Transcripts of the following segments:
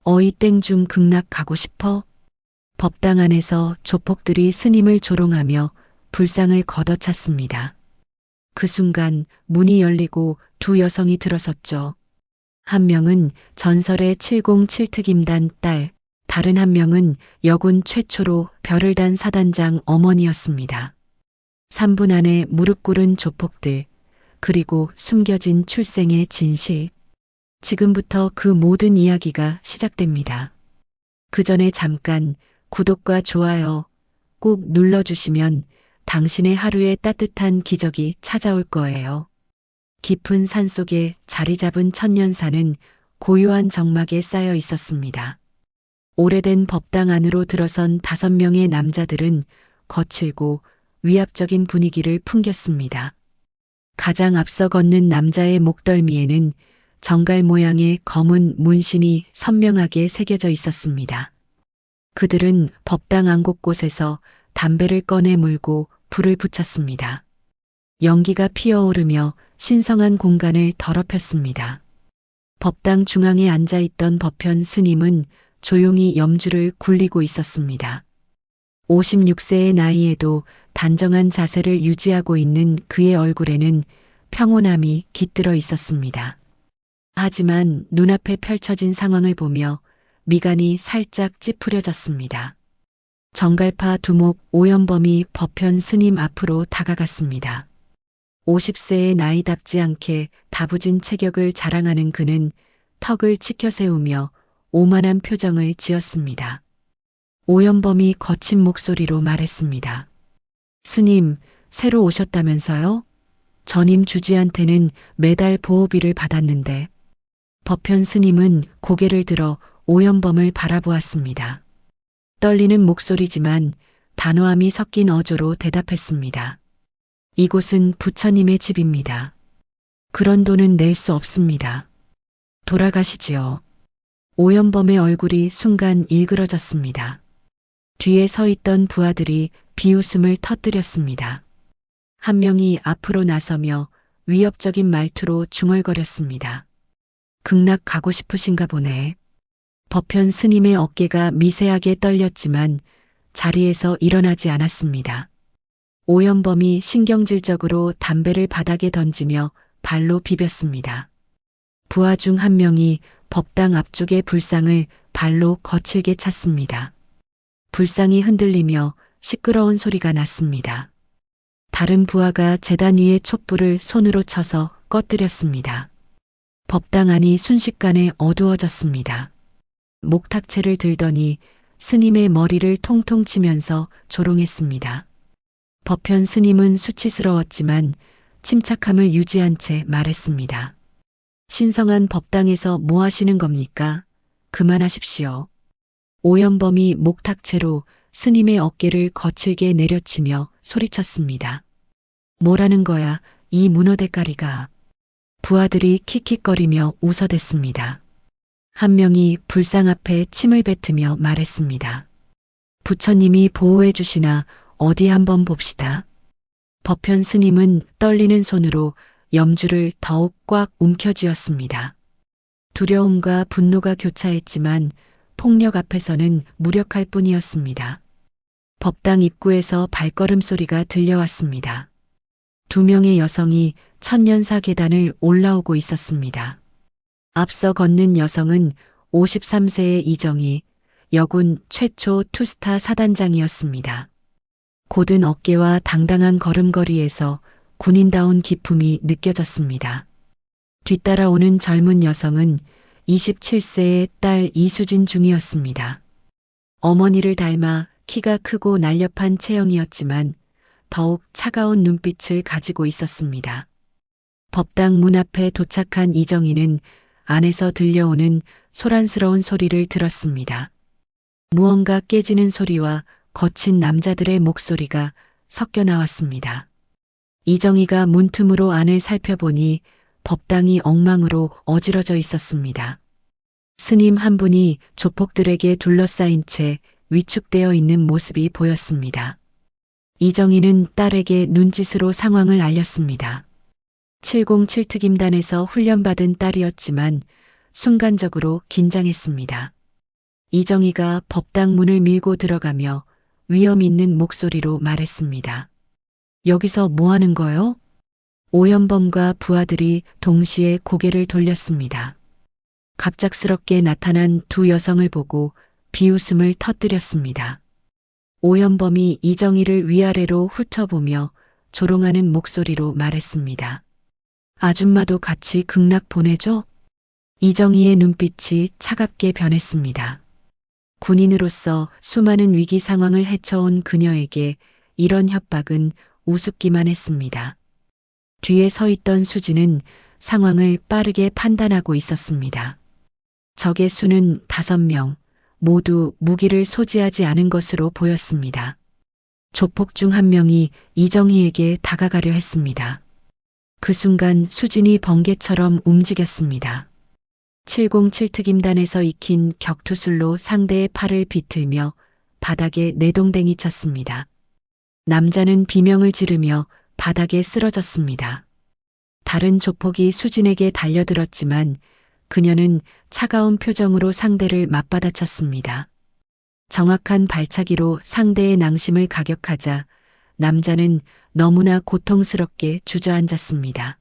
어이 땡중 극락 가고 싶어? 법당 안에서 조폭들이 스님을 조롱하며 불상을 걷어찼습니다. 그 순간 문이 열리고 두 여성이 들어섰죠. 한 명은 전설의 707특임단 딸, 다른 한 명은 여군 최초로 별을 단 사단장 어머니였습니다. 3분 안에 무릎 꿇은 조폭들, 그리고 숨겨진 출생의 진실. 지금부터 그 모든 이야기가 시작됩니다. 그 전에 잠깐 구독과 좋아요 꾹 눌러주시면 당신의 하루에 따뜻한 기적이 찾아올 거예요. 깊은 산속에 자리 잡은 천년산은 고요한 정막에 쌓여 있었습니다. 오래된 법당 안으로 들어선 5명의 남자들은 거칠고 위압적인 분위기를 풍겼습니다. 가장 앞서 걷는 남자의 목덜미에는 정갈 모양의 검은 문신이 선명하게 새겨져 있었습니다. 그들은 법당 안 곳곳에서 담배를 꺼내 물고 불을 붙였습니다. 연기가 피어오르며 신성한 공간을 더럽혔습니다. 법당 중앙에 앉아있던 법현 스님은 조용히 염주를 굴리고 있었습니다. 56세의 나이에도 단정한 자세를 유지하고 있는 그의 얼굴에는 평온함이 깃들어 있었습니다. 하지만 눈앞에 펼쳐진 상황을 보며 미간이 살짝 찌푸려졌습니다. 정갈파 두목 오연범이 법현 스님 앞으로 다가갔습니다. 50세의 나이답지 않게 다부진 체격을 자랑하는 그는 턱을 치켜 세우며 오만한 표정을 지었습니다. 오연범이 거친 목소리로 말했습니다. 스님, 새로 오셨다면서요? 전임 주지한테는 매달 보호비를 받았는데. 법현 스님은 고개를 들어 오연범을 바라보았습니다. 떨리는 목소리지만 단호함이 섞인 어조로 대답했습니다. 이곳은 부처님의 집입니다. 그런 돈은 낼 수 없습니다. 돌아가시지요. 오연범의 얼굴이 순간 일그러졌습니다. 뒤에 서 있던 부하들이 비웃음을 터뜨렸습니다. 한 명이 앞으로 나서며 위협적인 말투로 중얼거렸습니다. 극락 가고 싶으신가 보네. 법현 스님의 어깨가 미세하게 떨렸지만 자리에서 일어나지 않았습니다. 오연범이 신경질적으로 담배를 바닥에 던지며 발로 비볐습니다. 부하 중 한 명이 법당 앞쪽의 불상을 발로 거칠게 찼습니다. 불상이 흔들리며 시끄러운 소리가 났습니다. 다른 부하가 제단 위의 촛불을 손으로 쳐서 꺼뜨렸습니다. 법당 안이 순식간에 어두워졌습니다. 목탁채를 들더니 스님의 머리를 통통 치면서 조롱했습니다. 법현 스님은 수치스러웠지만 침착함을 유지한 채 말했습니다. 신성한 법당에서 뭐 하시는 겁니까? 그만하십시오. 오연범이 목탁채로 스님의 어깨를 거칠게 내려치며 소리쳤습니다. 뭐라는 거야, 이 문어대가리가. 부하들이 킥킥거리며 웃어댔습니다. 한 명이 불상 앞에 침을 뱉으며 말했습니다. 부처님이 보호해 주시나 어디 한번 봅시다. 법현 스님은 떨리는 손으로 염주를 더욱 꽉 움켜쥐었습니다. 두려움과 분노가 교차했지만 폭력 앞에서는 무력할 뿐이었습니다. 법당 입구에서 발걸음 소리가 들려왔습니다. 2명의 여성이 천년사 계단을 올라오고 있었습니다. 앞서 걷는 여성은 53세의 이정희, 여군 최초 투스타 사단장이었습니다. 곧은 어깨와 당당한 걸음걸이에서 군인다운 기품이 느껴졌습니다. 뒤따라오는 젊은 여성은 27세의 딸 이수진 중이었습니다. 어머니를 닮아 키가 크고 날렵한 체형이었지만 더욱 차가운 눈빛을 가지고 있었습니다. 법당 문 앞에 도착한 이정희는 안에서 들려오는 소란스러운 소리를 들었습니다. 무언가 깨지는 소리와 거친 남자들의 목소리가 섞여 나왔습니다. 이정희가 문틈으로 안을 살펴보니 법당이 엉망으로 어지러져 있었습니다. 스님 한 분이 조폭들에게 둘러싸인 채 위축되어 있는 모습이 보였습니다. 이정희는 딸에게 눈짓으로 상황을 알렸습니다. 707특임단에서 훈련받은 딸이었지만 순간적으로 긴장했습니다. 이정희가 법당 문을 밀고 들어가며 위험 있는 목소리로 말했습니다. 여기서 뭐 하는 거요? 오연범과 부하들이 동시에 고개를 돌렸습니다. 갑작스럽게 나타난 두 여성을 보고 비웃음을 터뜨렸습니다. 오연범이 이정희를 위아래로 훑어보며 조롱하는 목소리로 말했습니다. 아줌마도 같이 극락 보내줘? 이정희의 눈빛이 차갑게 변했습니다. 군인으로서 수많은 위기 상황을 헤쳐온 그녀에게 이런 협박은 우습기만 했습니다. 뒤에 서 있던 수지는 상황을 빠르게 판단하고 있었습니다. 적의 수는 5명, 모두 무기를 소지하지 않은 것으로 보였습니다. 조폭 중 한 명이 이정희에게 다가가려 했습니다. 그 순간 수진이 번개처럼 움직였습니다. 707 특임단에서 익힌 격투술로 상대의 팔을 비틀며 바닥에 내동댕이 쳤습니다. 남자는 비명을 지르며 바닥에 쓰러졌습니다. 다른 조폭이 수진에게 달려들었지만 그녀는 차가운 표정으로 상대를 맞받아쳤습니다. 정확한 발차기로 상대의 낭심을 가격하자 남자는 너무나 고통스럽게 주저앉았습니다.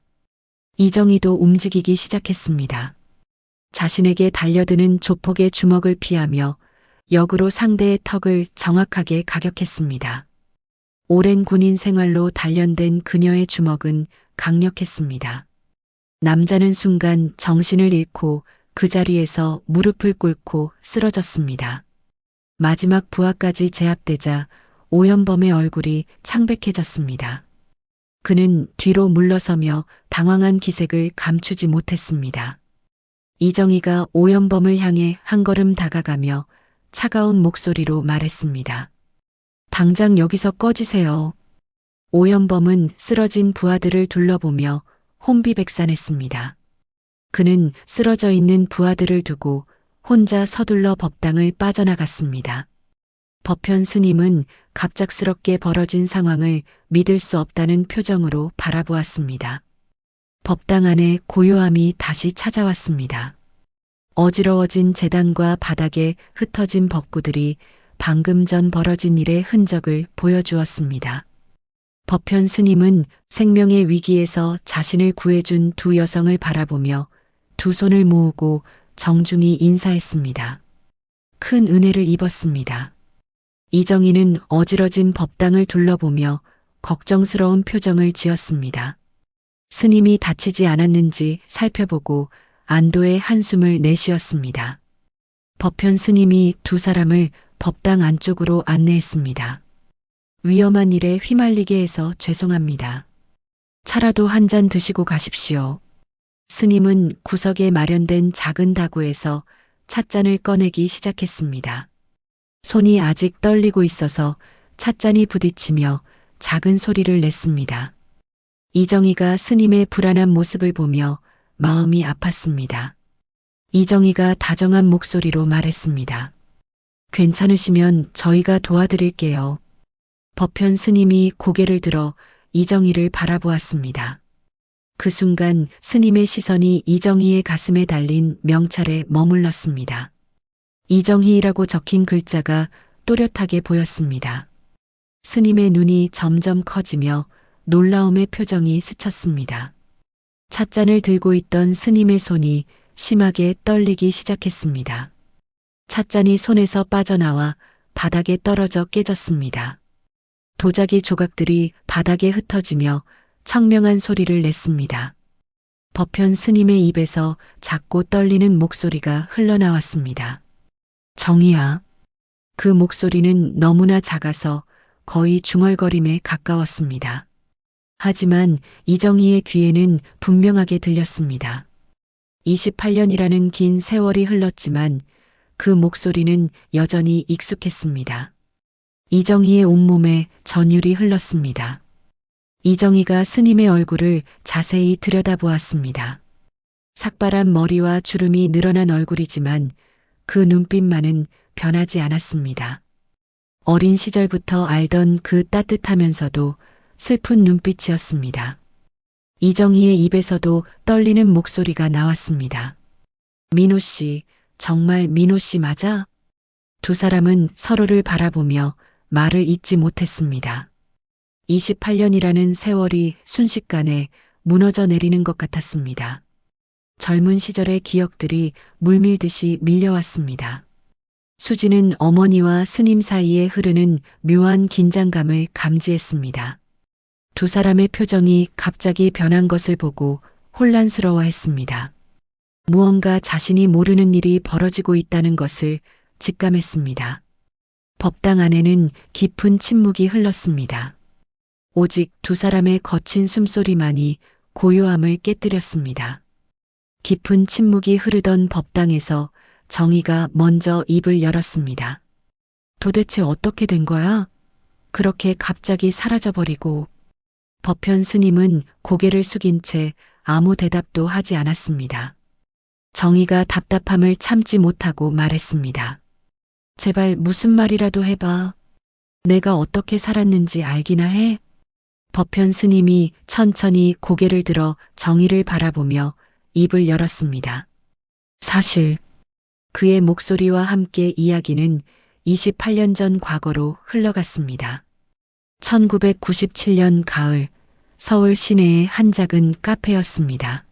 이정희도 움직이기 시작했습니다. 자신에게 달려드는 조폭의 주먹을 피하며 역으로 상대의 턱을 정확하게 가격했습니다. 오랜 군인 생활로 단련된 그녀의 주먹은 강력했습니다. 남자는 순간 정신을 잃고 그 자리에서 무릎을 꿇고 쓰러졌습니다. 마지막 부하까지 제압되자 오연범의 얼굴이 창백해졌습니다. 그는 뒤로 물러서며 당황한 기색을 감추지 못했습니다. 이정희가 오연범을 향해 한 걸음 다가가며 차가운 목소리로 말했습니다. 당장 여기서 꺼지세요. 오연범은 쓰러진 부하들을 둘러보며 혼비백산했습니다. 그는 쓰러져 있는 부하들을 두고 혼자 서둘러 법당을 빠져나갔습니다. 법현 스님은 갑작스럽게 벌어진 상황을 믿을 수 없다는 표정으로 바라보았습니다. 법당 안에 고요함이 다시 찾아왔습니다. 어지러워진 제단과 바닥에 흩어진 법구들이 방금 전 벌어진 일의 흔적을 보여주었습니다. 법현 스님은 생명의 위기에서 자신을 구해준 두 여성을 바라보며 두 손을 모으고 정중히 인사했습니다. 큰 은혜를 입었습니다. 이정희는 어지러진 법당을 둘러보며 걱정스러운 표정을 지었습니다. 스님이 다치지 않았는지 살펴보고 안도의 한숨을 내쉬었습니다. 법현 스님이 두 사람을 법당 안쪽으로 안내했습니다. 위험한 일에 휘말리게 해서 죄송합니다. 차라도 한 잔 드시고 가십시오. 스님은 구석에 마련된 작은 다구에서 찻잔을 꺼내기 시작했습니다. 손이 아직 떨리고 있어서 찻잔이 부딪히며 작은 소리를 냈습니다. 이정희가 스님의 불안한 모습을 보며 마음이 아팠습니다. 이정희가 다정한 목소리로 말했습니다. 괜찮으시면 저희가 도와드릴게요. 법현 스님이 고개를 들어 이정희를 바라보았습니다. 그 순간 스님의 시선이 이정희의 가슴에 달린 명찰에 머물렀습니다. 이정희라고 적힌 글자가 또렷하게 보였습니다. 스님의 눈이 점점 커지며 놀라움의 표정이 스쳤습니다. 찻잔을 들고 있던 스님의 손이 심하게 떨리기 시작했습니다. 찻잔이 손에서 빠져나와 바닥에 떨어져 깨졌습니다. 도자기 조각들이 바닥에 흩어지며 청명한 소리를 냈습니다. 법현 스님의 입에서 작고 떨리는 목소리가 흘러나왔습니다. 정희야. 그 목소리는 너무나 작아서 거의 중얼거림에 가까웠습니다. 하지만 이정희의 귀에는 분명하게 들렸습니다. 28년이라는 긴 세월이 흘렀지만 그 목소리는 여전히 익숙했습니다. 이정희의 온몸에 전율이 흘렀습니다. 이정희가 스님의 얼굴을 자세히 들여다보았습니다. 삭발한 머리와 주름이 늘어난 얼굴이지만 그 눈빛만은 변하지 않았습니다. 어린 시절부터 알던 그 따뜻하면서도 슬픈 눈빛이었습니다. 이정희의 입에서도 떨리는 목소리가 나왔습니다. 민호 씨, 정말 민호 씨 맞아? 두 사람은 서로를 바라보며 말을 잇지 못했습니다. 28년이라는 세월이 순식간에 무너져 내리는 것 같았습니다. 젊은 시절의 기억들이 물밀듯이 밀려왔습니다. 수지는 어머니와 스님 사이에 흐르는 묘한 긴장감을 감지했습니다. 두 사람의 표정이 갑자기 변한 것을 보고 혼란스러워했습니다. 무언가 자신이 모르는 일이 벌어지고 있다는 것을 직감했습니다. 법당 안에는 깊은 침묵이 흘렀습니다. 오직 두 사람의 거친 숨소리만이 고요함을 깨뜨렸습니다. 깊은 침묵이 흐르던 법당에서 정희가 먼저 입을 열었습니다. 도대체 어떻게 된 거야? 그렇게 갑자기 사라져버리고. 법현 스님은 고개를 숙인 채 아무 대답도 하지 않았습니다. 정희가 답답함을 참지 못하고 말했습니다. 제발 무슨 말이라도 해봐. 내가 어떻게 살았는지 알기나 해? 법현 스님이 천천히 고개를 들어 정희를 바라보며 입을 열었습니다. 사실 그의 목소리와 함께 이야기는 28년 전 과거로 흘러갔습니다. 1997년 가을 서울 시내의 한 작은 카페였습니다.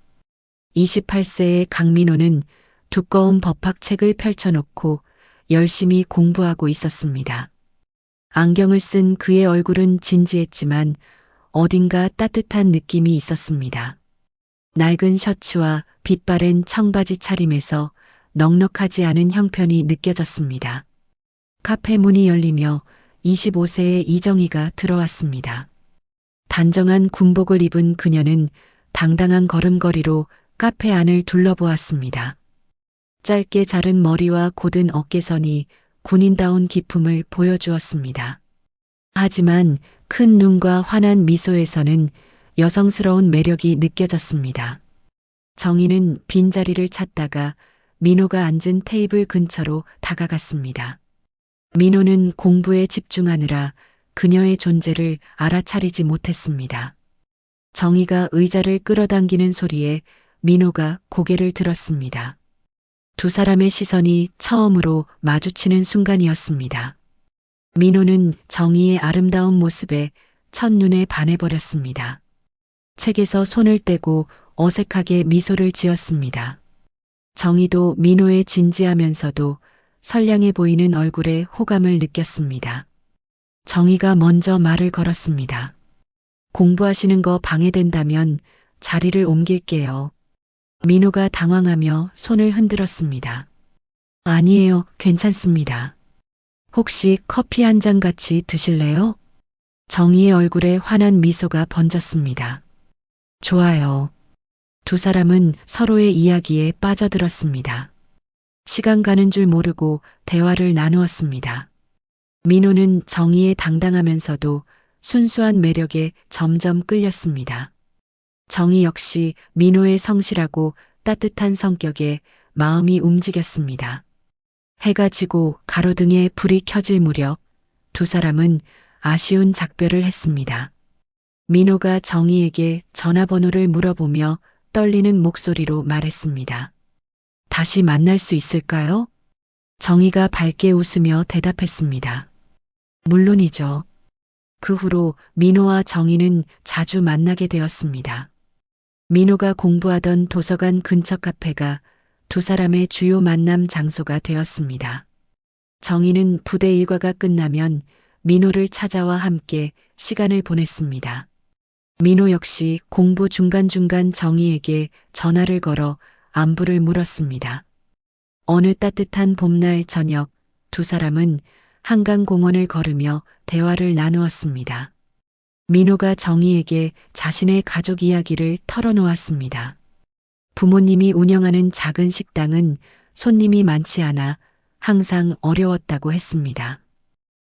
28세의 강민호는 두꺼운 법학책을 펼쳐놓고 열심히 공부하고 있었습니다. 안경을 쓴 그의 얼굴은 진지했지만 어딘가 따뜻한 느낌이 있었습니다. 낡은 셔츠와 빛바랜 청바지 차림에서 넉넉하지 않은 형편이 느껴졌습니다. 카페 문이 열리며 25세의 이정희가 들어왔습니다. 단정한 군복을 입은 그녀는 당당한 걸음걸이로 카페 안을 둘러보았습니다. 짧게 자른 머리와 곧은 어깨선이 군인다운 기품을 보여주었습니다. 하지만 큰 눈과 환한 미소에서는 여성스러운 매력이 느껴졌습니다. 정희는 빈자리를 찾다가 민호가 앉은 테이블 근처로 다가갔습니다. 민호는 공부에 집중하느라 그녀의 존재를 알아차리지 못했습니다. 정희가 의자를 끌어당기는 소리에 민호가 고개를 들었습니다. 두 사람의 시선이 처음으로 마주치는 순간이었습니다. 민호는 정희의 아름다운 모습에 첫눈에 반해버렸습니다. 책에서 손을 떼고 어색하게 미소를 지었습니다. 정희도 민호의 진지하면서도 선량해 보이는 얼굴에 호감을 느꼈습니다. 정희가 먼저 말을 걸었습니다. 공부하시는 거 방해된다면 자리를 옮길게요. 민호가 당황하며 손을 흔들었습니다. 아니에요, 괜찮습니다. 혹시 커피 한 잔 같이 드실래요? 정희의 얼굴에 환한 미소가 번졌습니다. 좋아요. 두 사람은 서로의 이야기에 빠져들었습니다. 시간 가는 줄 모르고 대화를 나누었습니다. 민호는 정희의 당당하면서도 순수한 매력에 점점 끌렸습니다. 정희 역시 민호의 성실하고 따뜻한 성격에 마음이 움직였습니다. 해가 지고 가로등에 불이 켜질 무렵 두 사람은 아쉬운 작별을 했습니다. 민호가 정희에게 전화번호를 물어보며 떨리는 목소리로 말했습니다. 다시 만날 수 있을까요? 정희가 밝게 웃으며 대답했습니다. 물론이죠. 그 후로 민호와 정희는 자주 만나게 되었습니다. 민호가 공부하던 도서관 근처 카페가 두 사람의 주요 만남 장소가 되었습니다. 정희는 부대 일과가 끝나면 민호를 찾아와 함께 시간을 보냈습니다. 민호 역시 공부 중간중간 정희에게 전화를 걸어 안부를 물었습니다. 어느 따뜻한 봄날 저녁 두 사람은 한강공원을 걸으며 대화를 나누었습니다. 민호가 정희에게 자신의 가족 이야기를 털어놓았습니다. 부모님이 운영하는 작은 식당은 손님이 많지 않아 항상 어려웠다고 했습니다.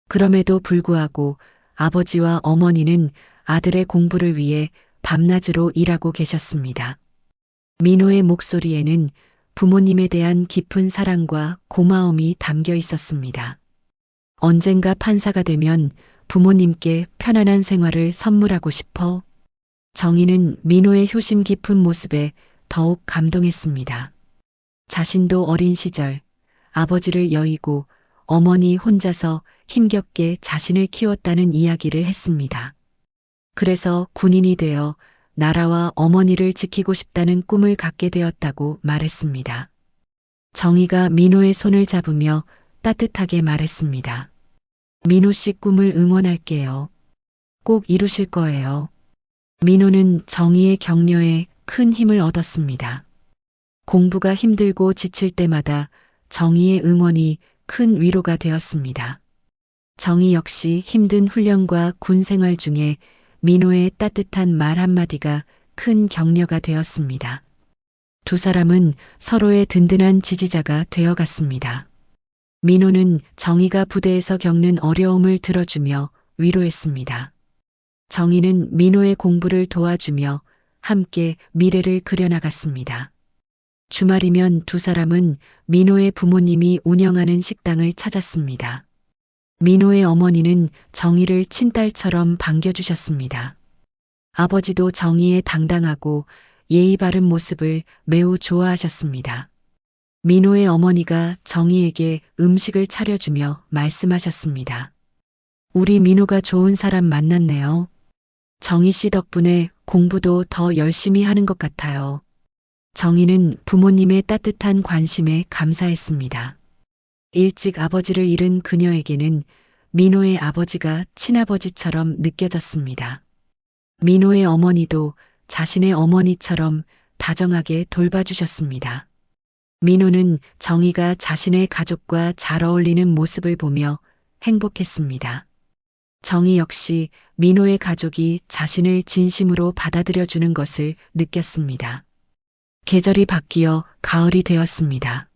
그럼에도 불구하고 아버지와 어머니는 아들의 공부를 위해 밤낮으로 일하고 계셨습니다. 민호의 목소리에는 부모님에 대한 깊은 사랑과 고마움이 담겨 있었습니다. 언젠가 판사가 되면 부모님께 편안한 생활을 선물하고 싶어. 정희는 민호의 효심 깊은 모습에 더욱 감동했습니다. 자신도 어린 시절 아버지를 여의고 어머니 혼자서 힘겹게 자신을 키웠다는 이야기를 했습니다. 그래서 군인이 되어 나라와 어머니를 지키고 싶다는 꿈을 갖게 되었다고 말했습니다. 정희가 민호의 손을 잡으며 따뜻하게 말했습니다. 민호 씨 꿈을 응원할게요. 꼭 이루실 거예요. 민호는 정희의 격려에 큰 힘을 얻었습니다. 공부가 힘들고 지칠 때마다 정희의 응원이 큰 위로가 되었습니다. 정희 역시 힘든 훈련과 군 생활 중에 민호의 따뜻한 말 한마디가 큰 격려가 되었습니다. 두 사람은 서로의 든든한 지지자가 되어갔습니다. 민호는 정희가 부대에서 겪는 어려움을 들어주며 위로했습니다. 정희는 민호의 공부를 도와주며 함께 미래를 그려나갔습니다. 주말이면 두 사람은 민호의 부모님이 운영하는 식당을 찾았습니다. 민호의 어머니는 정희를 친딸처럼 반겨주셨습니다. 아버지도 정희의 당당하고 예의 바른 모습을 매우 좋아하셨습니다. 민호의 어머니가 정희에게 음식을 차려주며 말씀하셨습니다. 우리 민호가 좋은 사람 만났네요. 정희 씨 덕분에 공부도 더 열심히 하는 것 같아요. 정희는 부모님의 따뜻한 관심에 감사했습니다. 일찍 아버지를 잃은 그녀에게는 민호의 아버지가 친아버지처럼 느껴졌습니다. 민호의 어머니도 자신의 어머니처럼 다정하게 돌봐주셨습니다. 민호는 정희가 자신의 가족과 잘 어울리는 모습을 보며 행복했습니다. 정희 역시 민호의 가족이 자신을 진심으로 받아들여주는 것을 느꼈습니다. 계절이 바뀌어 가을이 되었습니다.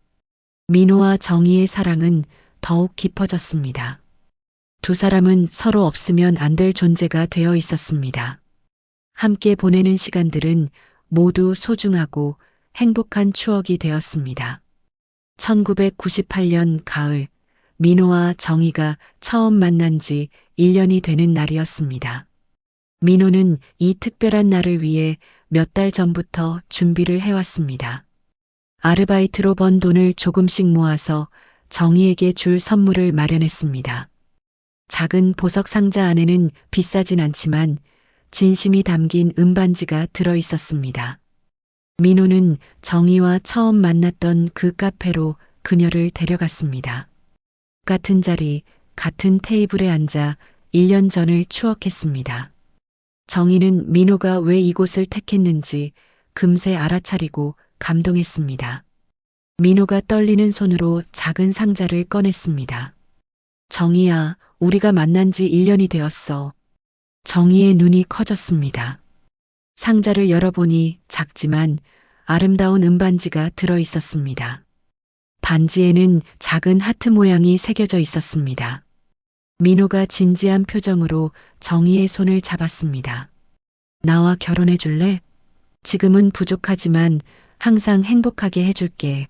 민호와 정희의 사랑은 더욱 깊어졌습니다. 두 사람은 서로 없으면 안 될 존재가 되어 있었습니다. 함께 보내는 시간들은 모두 소중하고 행복한 추억이 되었습니다. 1998년 가을, 민호와 정희가 처음 만난 지 1년이 되는 날이었습니다. 민호는 이 특별한 날을 위해 몇 달 전부터 준비를 해왔습니다. 아르바이트로 번 돈을 조금씩 모아서 정희에게 줄 선물을 마련했습니다. 작은 보석 상자 안에는 비싸진 않지만 진심이 담긴 은반지가 들어 있었습니다. 민호는 정희와 처음 만났던 그 카페로 그녀를 데려갔습니다. 같은 자리, 같은 테이블에 앉아 1년 전을 추억했습니다. 정희는 민호가 왜 이곳을 택했는지 금세 알아차리고 감동했습니다. 민호가 떨리는 손으로 작은 상자를 꺼냈습니다. 정희야, 우리가 만난 지 1년이 되었어. 정희의 눈이 커졌습니다. 상자를 열어보니 작지만 아름다운 은반지가 들어 있었습니다. 반지에는 작은 하트 모양이 새겨져 있었습니다. 민호가 진지한 표정으로 정희의 손을 잡았습니다. 나와 결혼해 줄래? 지금은 부족하지만 항상 행복하게 해줄게.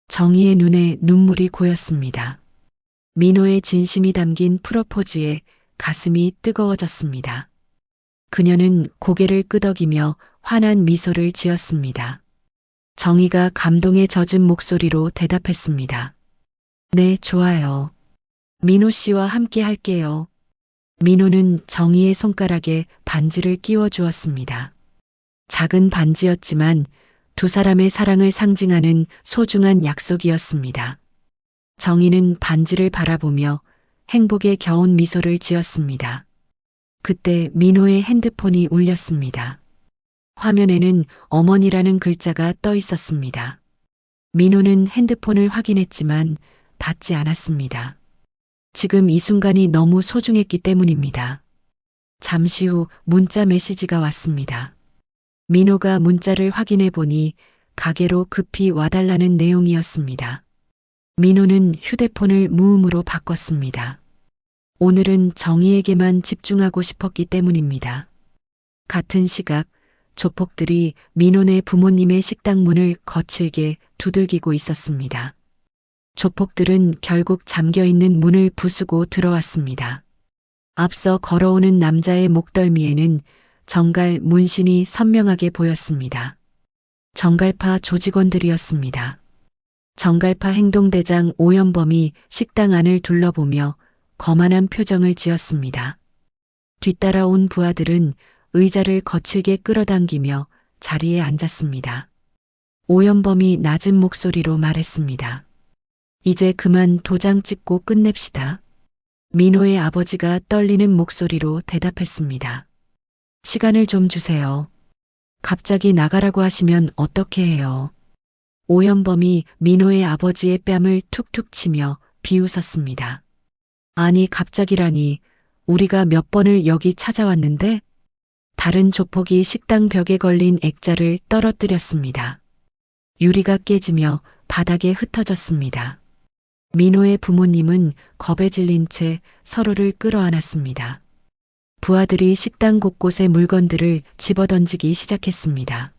정희의 눈에 눈물이 고였습니다. 민호의 진심이 담긴 프로포즈에 가슴이 뜨거워졌습니다. 그녀는 고개를 끄덕이며 환한 미소를 지었습니다. 정희가 감동에 젖은 목소리로 대답했습니다. 네, 좋아요. 민호 씨와 함께 할게요. 민호는 정희의 손가락에 반지를 끼워 주었습니다. 작은 반지였지만 두 사람의 사랑을 상징하는 소중한 약속이었습니다. 정희는 반지를 바라보며 행복에 겨운 미소를 지었습니다. 그때 민호의 핸드폰이 울렸습니다. 화면에는 어머니라는 글자가 떠 있었습니다. 민호는 핸드폰을 확인했지만 받지 않았습니다. 지금 이 순간이 너무 소중했기 때문입니다. 잠시 후 문자 메시지가 왔습니다. 민호가 문자를 확인해 보니 가게로 급히 와달라는 내용이었습니다. 민호는 휴대폰을 무음으로 바꿨습니다. 오늘은 정희에게만 집중하고 싶었기 때문입니다. 같은 시각 조폭들이 민호네 부모님의 식당 문을 거칠게 두들기고 있었습니다. 조폭들은 결국 잠겨있는 문을 부수고 들어왔습니다. 앞서 걸어오는 남자의 목덜미에는 정갈 문신이 선명하게 보였습니다. 정갈파 조직원들이었습니다. 정갈파 행동대장 오연범이 식당 안을 둘러보며 거만한 표정을 지었습니다. 뒤따라온 부하들은 의자를 거칠게 끌어당기며 자리에 앉았습니다. 오연범이 낮은 목소리로 말했습니다. 이제 그만 도장 찍고 끝냅시다. 민호의 아버지가 떨리는 목소리로 대답했습니다. 시간을 좀 주세요. 갑자기 나가라고 하시면 어떻게 해요? 오연범이 민호의 아버지의 뺨을 툭툭 치며 비웃었습니다. 아니 갑자기라니 우리가 몇 번을 여기 찾아왔는데? 다른 조폭이 식당 벽에 걸린 액자를 떨어뜨렸습니다. 유리가 깨지며 바닥에 흩어졌습니다. 민호의 부모님은 겁에 질린 채 서로를 끌어안았습니다. 부하들이 식당 곳곳에 물건들을 집어던지기 시작했습니다.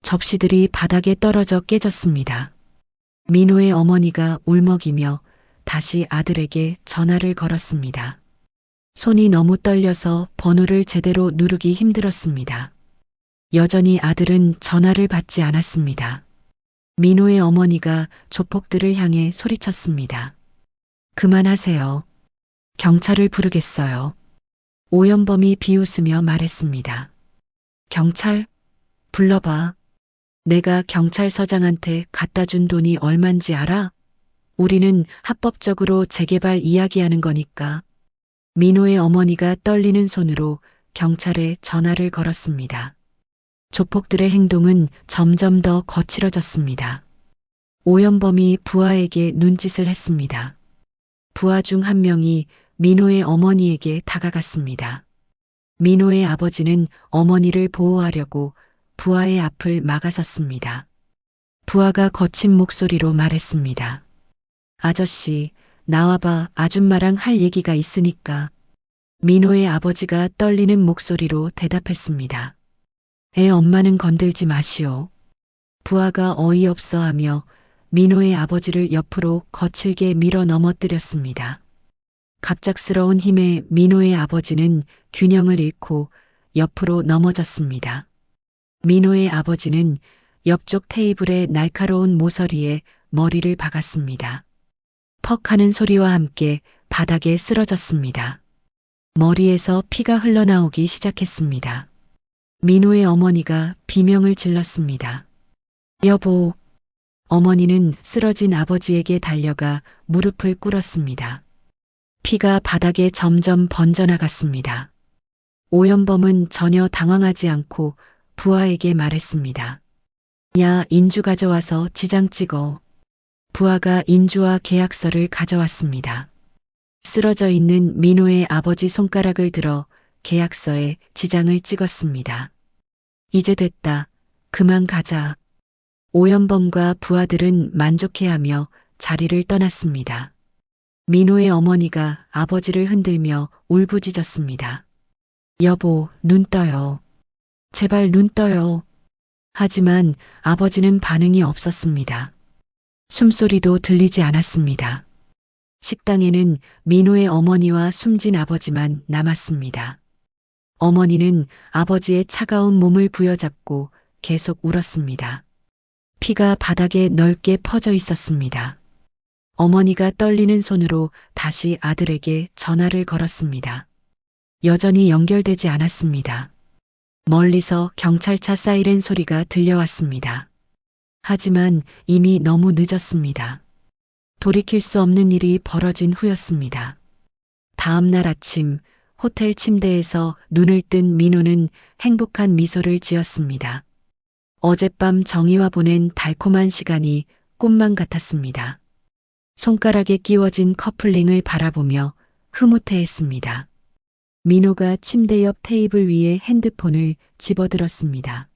접시들이 바닥에 떨어져 깨졌습니다. 민호의 어머니가 울먹이며 다시 아들에게 전화를 걸었습니다. 손이 너무 떨려서 번호를 제대로 누르기 힘들었습니다. 여전히 아들은 전화를 받지 않았습니다. 민호의 어머니가 조폭들을 향해 소리쳤습니다. 그만하세요. 경찰을 부르겠어요. 오연범이 비웃으며 말했습니다. 경찰? 불러봐. 내가 경찰서장한테 갖다 준 돈이 얼만지 알아? 우리는 합법적으로 재개발 이야기하는 거니까. 민호의 어머니가 떨리는 손으로 경찰에 전화를 걸었습니다. 조폭들의 행동은 점점 더 거칠어졌습니다. 오연범이 부하에게 눈짓을 했습니다. 부하 중 한 명이 민호의 어머니에게 다가갔습니다. 민호의 아버지는 어머니를 보호하려고 부하의 앞을 막아섰습니다. 부하가 거친 목소리로 말했습니다. 아저씨, 나와봐. 아줌마랑 할 얘기가 있으니까. 민호의 아버지가 떨리는 목소리로 대답했습니다. 애 엄마는 건들지 마시오. 부하가 어이없어 하며 민호의 아버지를 옆으로 거칠게 밀어 넘어뜨렸습니다. 갑작스러운 힘에 민호의 아버지는 균형을 잃고 옆으로 넘어졌습니다. 민호의 아버지는 옆쪽 테이블의 날카로운 모서리에 머리를 박았습니다. 퍽 하는 소리와 함께 바닥에 쓰러졌습니다. 머리에서 피가 흘러나오기 시작했습니다. 민호의 어머니가 비명을 질렀습니다. 여보. 어머니는 쓰러진 아버지에게 달려가 무릎을 꿇었습니다. 피가 바닥에 점점 번져나갔습니다. 오연범은 전혀 당황하지 않고 부하에게 말했습니다. 야, 인주 가져와서 지장 찍어. 부하가 인주와 계약서를 가져왔습니다. 쓰러져 있는 민호의 아버지 손가락을 들어 계약서에 지장을 찍었습니다. 이제 됐다. 그만 가자. 오연범과 부하들은 만족해하며 자리를 떠났습니다. 민호의 어머니가 아버지를 흔들며 울부짖었습니다. 여보, 눈 떠요. 제발 눈 떠요. 하지만 아버지는 반응이 없었습니다. 숨소리도 들리지 않았습니다. 식당에는 민호의 어머니와 숨진 아버지만 남았습니다. 어머니는 아버지의 차가운 몸을 부여잡고 계속 울었습니다. 피가 바닥에 넓게 퍼져 있었습니다. 어머니가 떨리는 손으로 다시 아들에게 전화를 걸었습니다. 여전히 연결되지 않았습니다. 멀리서 경찰차 사이렌 소리가 들려왔습니다. 하지만 이미 너무 늦었습니다. 돌이킬 수 없는 일이 벌어진 후였습니다. 다음 날 아침 호텔 침대에서 눈을 뜬 민호는 행복한 미소를 지었습니다. 어젯밤 정희와 보낸 달콤한 시간이 꿈만 같았습니다. 손가락에 끼워진 커플링을 바라보며 흐뭇해했습니다. 민호가 침대 옆 테이블 위에 핸드폰을 집어들었습니다.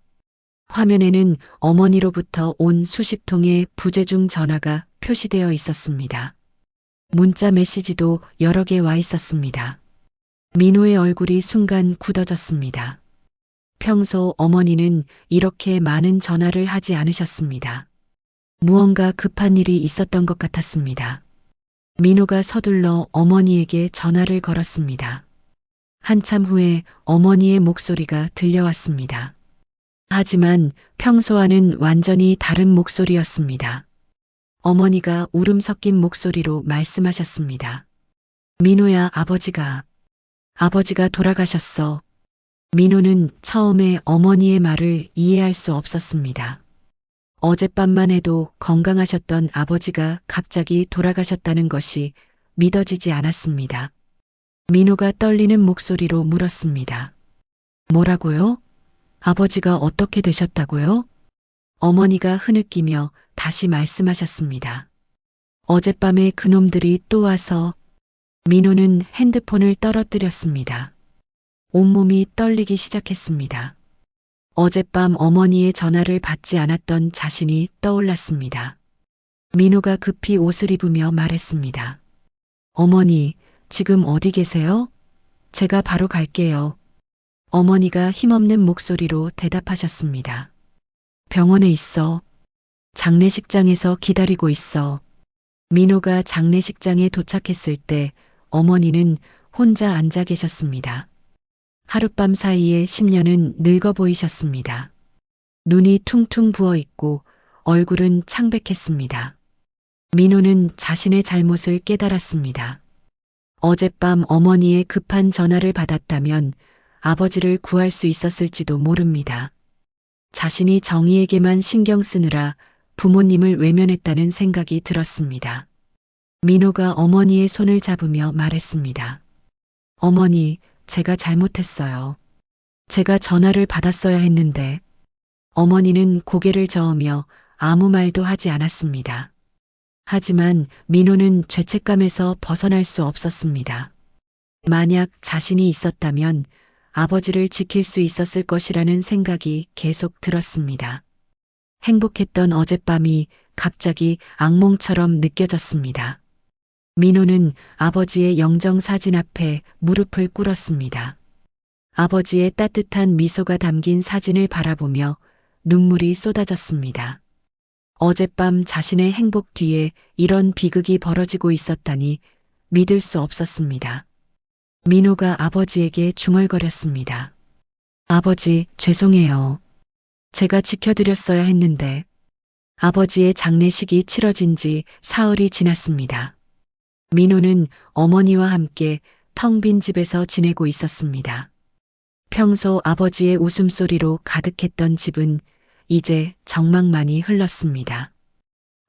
화면에는 어머니로부터 온 수십 통의 부재중 전화가 표시되어 있었습니다. 문자 메시지도 여러 개 와 있었습니다. 민호의 얼굴이 순간 굳어졌습니다. 평소 어머니는 이렇게 많은 전화를 하지 않으셨습니다. 무언가 급한 일이 있었던 것 같았습니다. 민호가 서둘러 어머니에게 전화를 걸었습니다. 한참 후에 어머니의 목소리가 들려왔습니다. 하지만 평소와는 완전히 다른 목소리였습니다. 어머니가 울음 섞인 목소리로 말씀하셨습니다. 민호야, 아버지가 돌아가셨어. 민호는 처음에 어머니의 말을 이해할 수 없었습니다. 어젯밤만 해도 건강하셨던 아버지가 갑자기 돌아가셨다는 것이 믿어지지 않았습니다. 민호가 떨리는 목소리로 물었습니다. 뭐라고요? 아버지가 어떻게 되셨다고요? 어머니가 흐느끼며 다시 말씀하셨습니다. 어젯밤에 그놈들이 또 와서. 민호는 핸드폰을 떨어뜨렸습니다. 온몸이 떨리기 시작했습니다. 어젯밤 어머니의 전화를 받지 않았던 자신이 떠올랐습니다. 민호가 급히 옷을 입으며 말했습니다. 어머니, 지금 어디 계세요? 제가 바로 갈게요. 어머니가 힘없는 목소리로 대답하셨습니다. 병원에 있어. 장례식장에서 기다리고 있어. 민호가 장례식장에 도착했을 때 어머니는 혼자 앉아 계셨습니다. 하룻밤 사이에 10년은 늙어 보이셨습니다. 눈이 퉁퉁 부어 있고 얼굴은 창백했습니다. 민호는 자신의 잘못을 깨달았습니다. 어젯밤 어머니의 급한 전화를 받았다면 아버지를 구할 수 있었을지도 모릅니다. 자신이 정의에게만 신경 쓰느라 부모님을 외면했다는 생각이 들었습니다. 민호가 어머니의 손을 잡으며 말했습니다. 어머니, 제가 잘못했어요. 제가 전화를 받았어야 했는데. 어머니는 고개를 저으며 아무 말도 하지 않았습니다. 하지만 민호는 죄책감에서 벗어날 수 없었습니다. 만약 자신이 있었다면 아버지를 지킬 수 있었을 것이라는 생각이 계속 들었습니다. 행복했던 어젯밤이 갑자기 악몽처럼 느껴졌습니다. 민호는 아버지의 영정 사진 앞에 무릎을 꿇었습니다. 아버지의 따뜻한 미소가 담긴 사진을 바라보며 눈물이 쏟아졌습니다. 어젯밤 자신의 행복 뒤에 이런 비극이 벌어지고 있었다니 믿을 수 없었습니다. 민호가 아버지에게 중얼거렸습니다. 아버지, 죄송해요. 제가 지켜드렸어야 했는데. 아버지의 장례식이 치러진 지 사흘이 지났습니다. 민호는 어머니와 함께 텅 빈 집에서 지내고 있었습니다. 평소 아버지의 웃음소리로 가득했던 집은 이제 정막만이 흘렀습니다.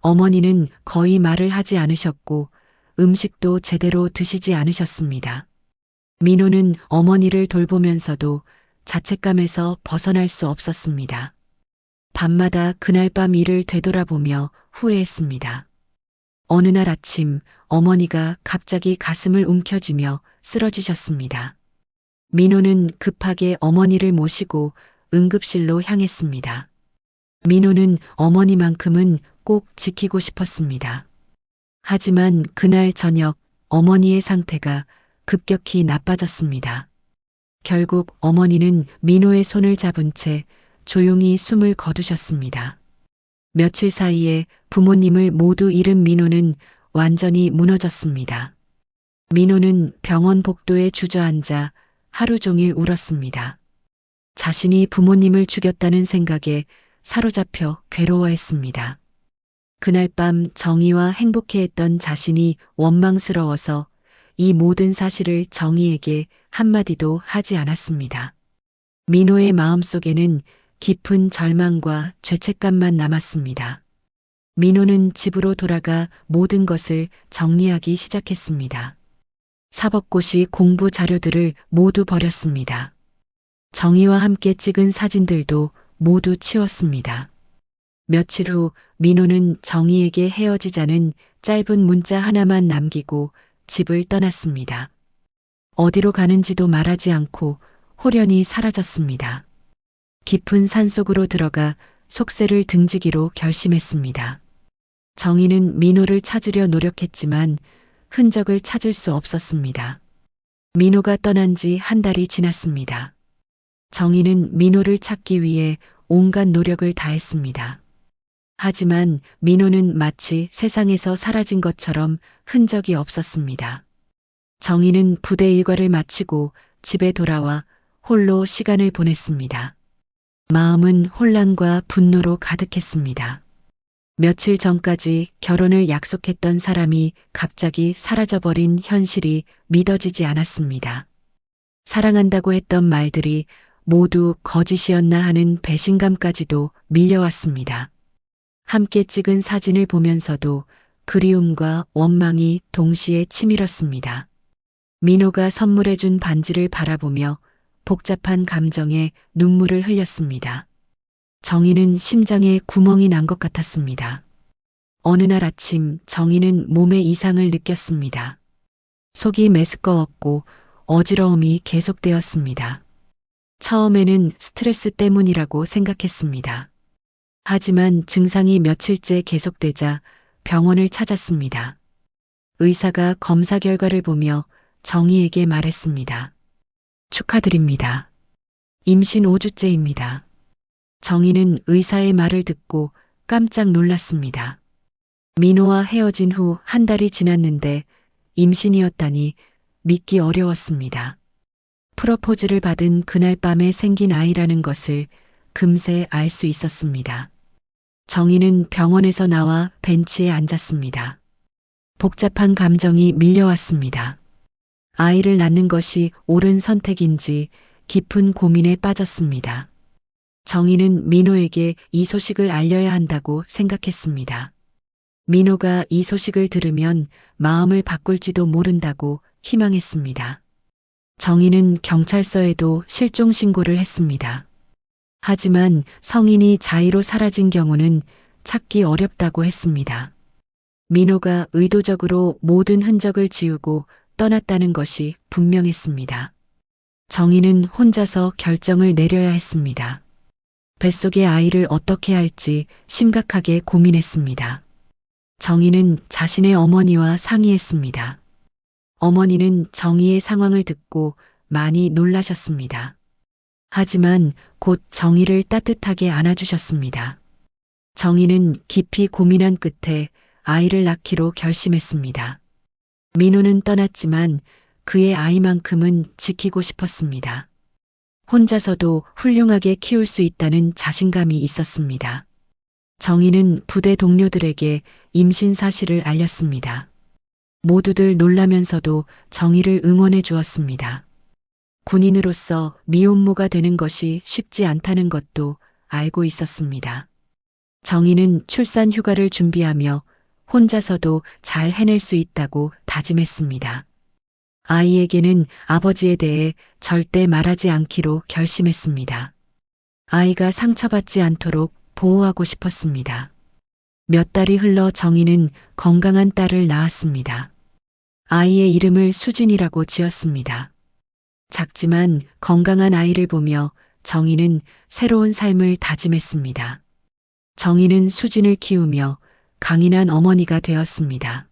어머니는 거의 말을 하지 않으셨고 음식도 제대로 드시지 않으셨습니다. 민호는 어머니를 돌보면서도 자책감에서 벗어날 수 없었습니다. 밤마다 그날 밤 일을 되돌아보며 후회했습니다. 어느 날 아침 어머니가 갑자기 가슴을 움켜쥐며 쓰러지셨습니다. 민호는 급하게 어머니를 모시고 응급실로 향했습니다. 민호는 어머니만큼은 꼭 지키고 싶었습니다. 하지만 그날 저녁 어머니의 상태가 급격히 나빠졌습니다. 결국 어머니는 민호의 손을 잡은 채 조용히 숨을 거두셨습니다. 며칠 사이에 부모님을 모두 잃은 민호는 완전히 무너졌습니다. 민호는 병원 복도에 주저앉아 하루 종일 울었습니다. 자신이 부모님을 죽였다는 생각에 사로잡혀 괴로워했습니다. 그날 밤 정의와 행복해했던 자신이 원망스러워서 이 모든 사실을 정의에게 한마디도 하지 않았습니다. 민호의 마음속에는 깊은 절망과 죄책감만 남았습니다. 민호는 집으로 돌아가 모든 것을 정리하기 시작했습니다. 사법고시 공부 자료들을 모두 버렸습니다. 정의와 함께 찍은 사진들도 모두 치웠습니다. 며칠 후 민호는 정의에게 헤어지자는 짧은 문자 하나만 남기고 집을 떠났습니다. 어디로 가는지도 말하지 않고 홀연히 사라졌습니다. 깊은 산속으로 들어가 속세를 등지기로 결심했습니다. 정의는 민호를 찾으려 노력했지만 흔적을 찾을 수 없었습니다. 민호가 떠난 지 한 달이 지났습니다. 정의는 민호를 찾기 위해 온갖 노력을 다했습니다. 하지만 민호는 마치 세상에서 사라진 것처럼 흔적이 없었습니다. 정의는 부대 일과를 마치고 집에 돌아와 홀로 시간을 보냈습니다. 마음은 혼란과 분노로 가득했습니다. 며칠 전까지 결혼을 약속했던 사람이 갑자기 사라져버린 현실이 믿어지지 않았습니다. 사랑한다고 했던 말들이 모두 거짓이었나 하는 배신감까지도 밀려왔습니다. 함께 찍은 사진을 보면서도 그리움과 원망이 동시에 치밀었습니다. 민호가 선물해준 반지를 바라보며 복잡한 감정에 눈물을 흘렸습니다. 정희는 심장에 구멍이 난 것 같았습니다. 어느 날 아침 정희는 몸에 이상을 느꼈습니다. 속이 메스꺼웠고 어지러움이 계속되었습니다. 처음에는 스트레스 때문이라고 생각했습니다. 하지만 증상이 며칠째 계속되자 병원을 찾았습니다. 의사가 검사 결과를 보며 정희에게 말했습니다. 축하드립니다. 임신 5주째입니다. 정희는 의사의 말을 듣고 깜짝 놀랐습니다. 민호와 헤어진 후 한 달이 지났는데 임신이었다니 믿기 어려웠습니다. 프로포즈를 받은 그날 밤에 생긴 아이라는 것을 금세 알 수 있었습니다. 정희는 병원에서 나와 벤치에 앉았습니다. 복잡한 감정이 밀려왔습니다. 아이를 낳는 것이 옳은 선택인지 깊은 고민에 빠졌습니다. 정희는 민호에게 이 소식을 알려야 한다고 생각했습니다. 민호가 이 소식을 들으면 마음을 바꿀지도 모른다고 희망했습니다. 정희는 경찰서에도 실종 신고를 했습니다. 하지만 성인이 자의로 사라진 경우는 찾기 어렵다고 했습니다. 민호가 의도적으로 모든 흔적을 지우고 떠났다는 것이 분명했습니다. 정희는 혼자서 결정을 내려야 했습니다. 뱃속의 아이를 어떻게 할지 심각하게 고민했습니다. 정희는 자신의 어머니와 상의했습니다. 어머니는 정희의 상황을 듣고 많이 놀라셨습니다. 하지만 곧 정희를 따뜻하게 안아주셨습니다. 정희는 깊이 고민한 끝에 아이를 낳기로 결심했습니다. 민호는 떠났지만 그의 아이만큼은 지키고 싶었습니다. 혼자서도 훌륭하게 키울 수 있다는 자신감이 있었습니다. 정희는 부대 동료들에게 임신 사실을 알렸습니다. 모두들 놀라면서도 정희를 응원해 주었습니다. 군인으로서 미혼모가 되는 것이 쉽지 않다는 것도 알고 있었습니다. 정희는 출산 휴가를 준비하며 혼자서도 잘 해낼 수 있다고 다짐했습니다. 아이에게는 아버지에 대해 절대 말하지 않기로 결심했습니다. 아이가 상처받지 않도록 보호하고 싶었습니다. 몇 달이 흘러 정희는 건강한 딸을 낳았습니다. 아이의 이름을 수진이라고 지었습니다. 작지만 건강한 아이를 보며 정희는 새로운 삶을 다짐했습니다. 정희는 수진을 키우며 강인한 어머니가 되었습니다.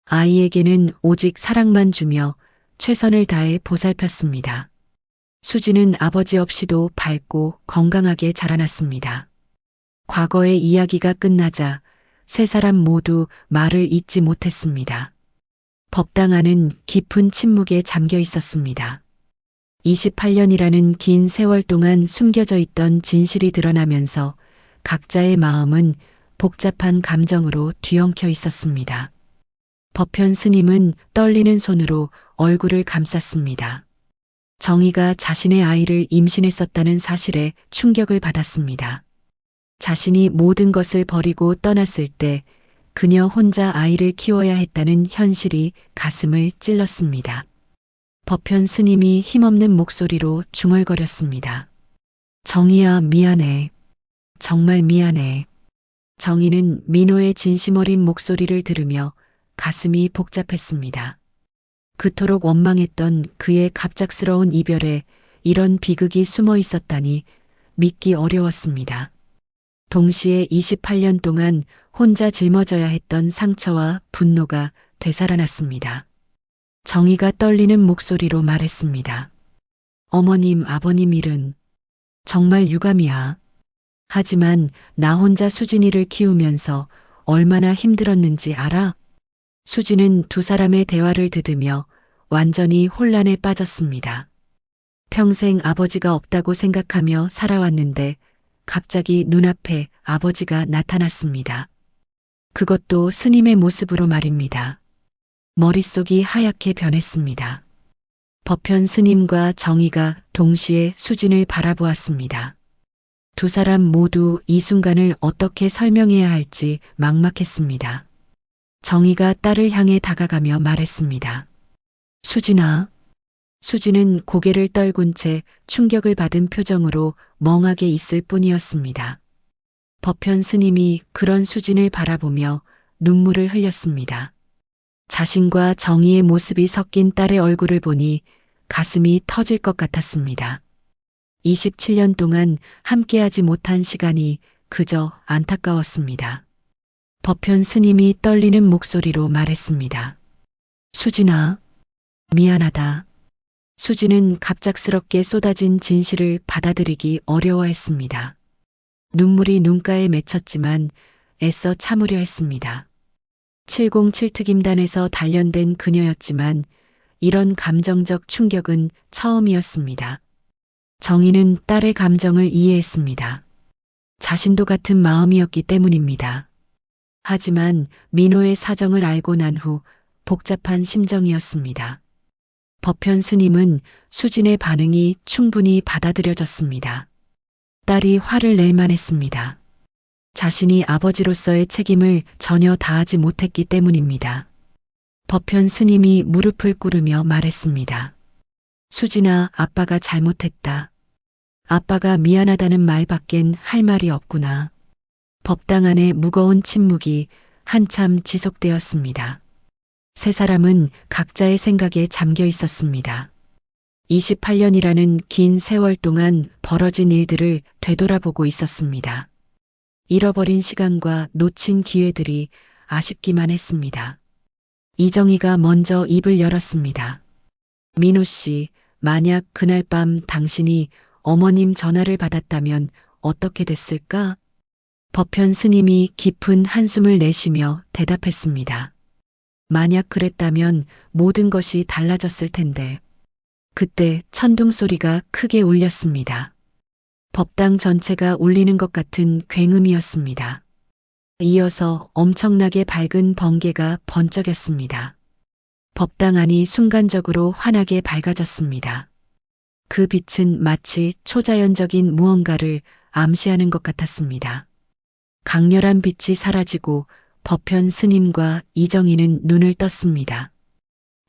아이에게는 오직 사랑만 주며 최선을 다해 보살폈습니다. 수진은 아버지 없이도 밝고 건강하게 자라났습니다. 과거의 이야기가 끝나자 세 사람 모두 말을 잇지 못했습니다. 법당 안은 깊은 침묵에 잠겨 있었습니다. 28년이라는 긴 세월 동안 숨겨져 있던 진실이 드러나면서 각자의 마음은 복잡한 감정으로 뒤엉켜 있었습니다. 법현 스님은 떨리는 손으로 얼굴을 감쌌습니다. 정희가 자신의 아이를 임신했었다는 사실에 충격을 받았습니다. 자신이 모든 것을 버리고 떠났을 때 그녀 혼자 아이를 키워야 했다는 현실이 가슴을 찔렀습니다. 법현 스님이 힘없는 목소리로 중얼거렸습니다. 정희야, 미안해. 정말 미안해. 정희는 민호의 진심 어린 목소리를 들으며 가슴이 복잡했습니다. 그토록 원망했던 그의 갑작스러운 이별에 이런 비극이 숨어 있었다니 믿기 어려웠습니다. 동시에 28년 동안 혼자 짊어져야 했던 상처와 분노가 되살아났습니다. 정희가 떨리는 목소리로 말했습니다. 어머님, 아버님 일은 정말 유감이야. 하지만 나 혼자 수진이를 키우면서 얼마나 힘들었는지 알아? 수진은 두 사람의 대화를 들으며 완전히 혼란에 빠졌습니다. 평생 아버지가 없다고 생각하며 살아왔는데 갑자기 눈앞에 아버지가 나타났습니다. 그것도 스님의 모습으로 말입니다. 머릿속이 하얗게 변했습니다. 법현 스님과 정희가 동시에 수진을 바라보았습니다. 두 사람 모두 이 순간을 어떻게 설명해야 할지 막막했습니다. 정희가 딸을 향해 다가가며 말했습니다. 수진아. 수진은 고개를 떨군 채 충격을 받은 표정으로 멍하게 있을 뿐이었습니다. 법현 스님이 그런 수진을 바라보며 눈물을 흘렸습니다. 자신과 정희의 모습이 섞인 딸의 얼굴을 보니 가슴이 터질 것 같았습니다. 27년 동안 함께하지 못한 시간이 그저 안타까웠습니다. 법현 스님이 떨리는 목소리로 말했습니다. 수진아, 미안하다. 수진은 갑작스럽게 쏟아진 진실을 받아들이기 어려워했습니다. 눈물이 눈가에 맺혔지만 애써 참으려 했습니다. 707특임단에서 단련된 그녀였지만 이런 감정적 충격은 처음이었습니다. 정희는 딸의 감정을 이해했습니다. 자신도 같은 마음이었기 때문입니다. 하지만 민호의 사정을 알고 난 후 복잡한 심정이었습니다. 법현 스님은 수진의 반응이 충분히 받아들여졌습니다. 딸이 화를 낼 만했습니다. 자신이 아버지로서의 책임을 전혀 다하지 못했기 때문입니다. 법현 스님이 무릎을 꿇으며 말했습니다. 수진아, 아빠가 잘못했다. 아빠가 미안하다는 말밖엔 할 말이 없구나. 법당 안에 무거운 침묵이 한참 지속되었습니다. 세 사람은 각자의 생각에 잠겨 있었습니다. 28년이라는 긴 세월 동안 벌어진 일들을 되돌아보고 있었습니다. 잃어버린 시간과 놓친 기회들이 아쉽기만 했습니다. 이정희가 먼저 입을 열었습니다. 민호 씨, 만약 그날 밤 당신이 어머님 전화를 받았다면 어떻게 됐을까? 법현 스님이 깊은 한숨을 내쉬며 대답했습니다. 만약 그랬다면 모든 것이 달라졌을 텐데. 그때 천둥 소리가 크게 울렸습니다. 법당 전체가 울리는 것 같은 굉음이었습니다. 이어서 엄청나게 밝은 번개가 번쩍였습니다. 법당 안이 순간적으로 환하게 밝아졌습니다. 그 빛은 마치 초자연적인 무언가를 암시하는 것 같았습니다. 강렬한 빛이 사라지고 법현 스님과 이정희는 눈을 떴습니다.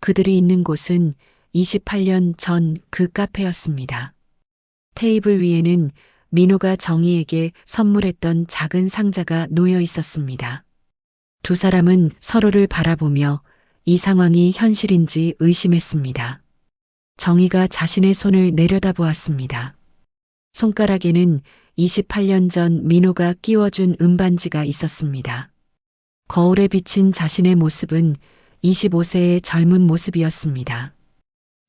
그들이 있는 곳은 28년 전 그 카페였습니다. 테이블 위에는 민호가 정희에게 선물했던 작은 상자가 놓여 있었습니다. 두 사람은 서로를 바라보며 이 상황이 현실인지 의심했습니다. 정희가 자신의 손을 내려다보았습니다. 손가락에는 28년 전 민호가 끼워준 은반지가 있었습니다. 거울에 비친 자신의 모습은 25세의 젊은 모습이었습니다.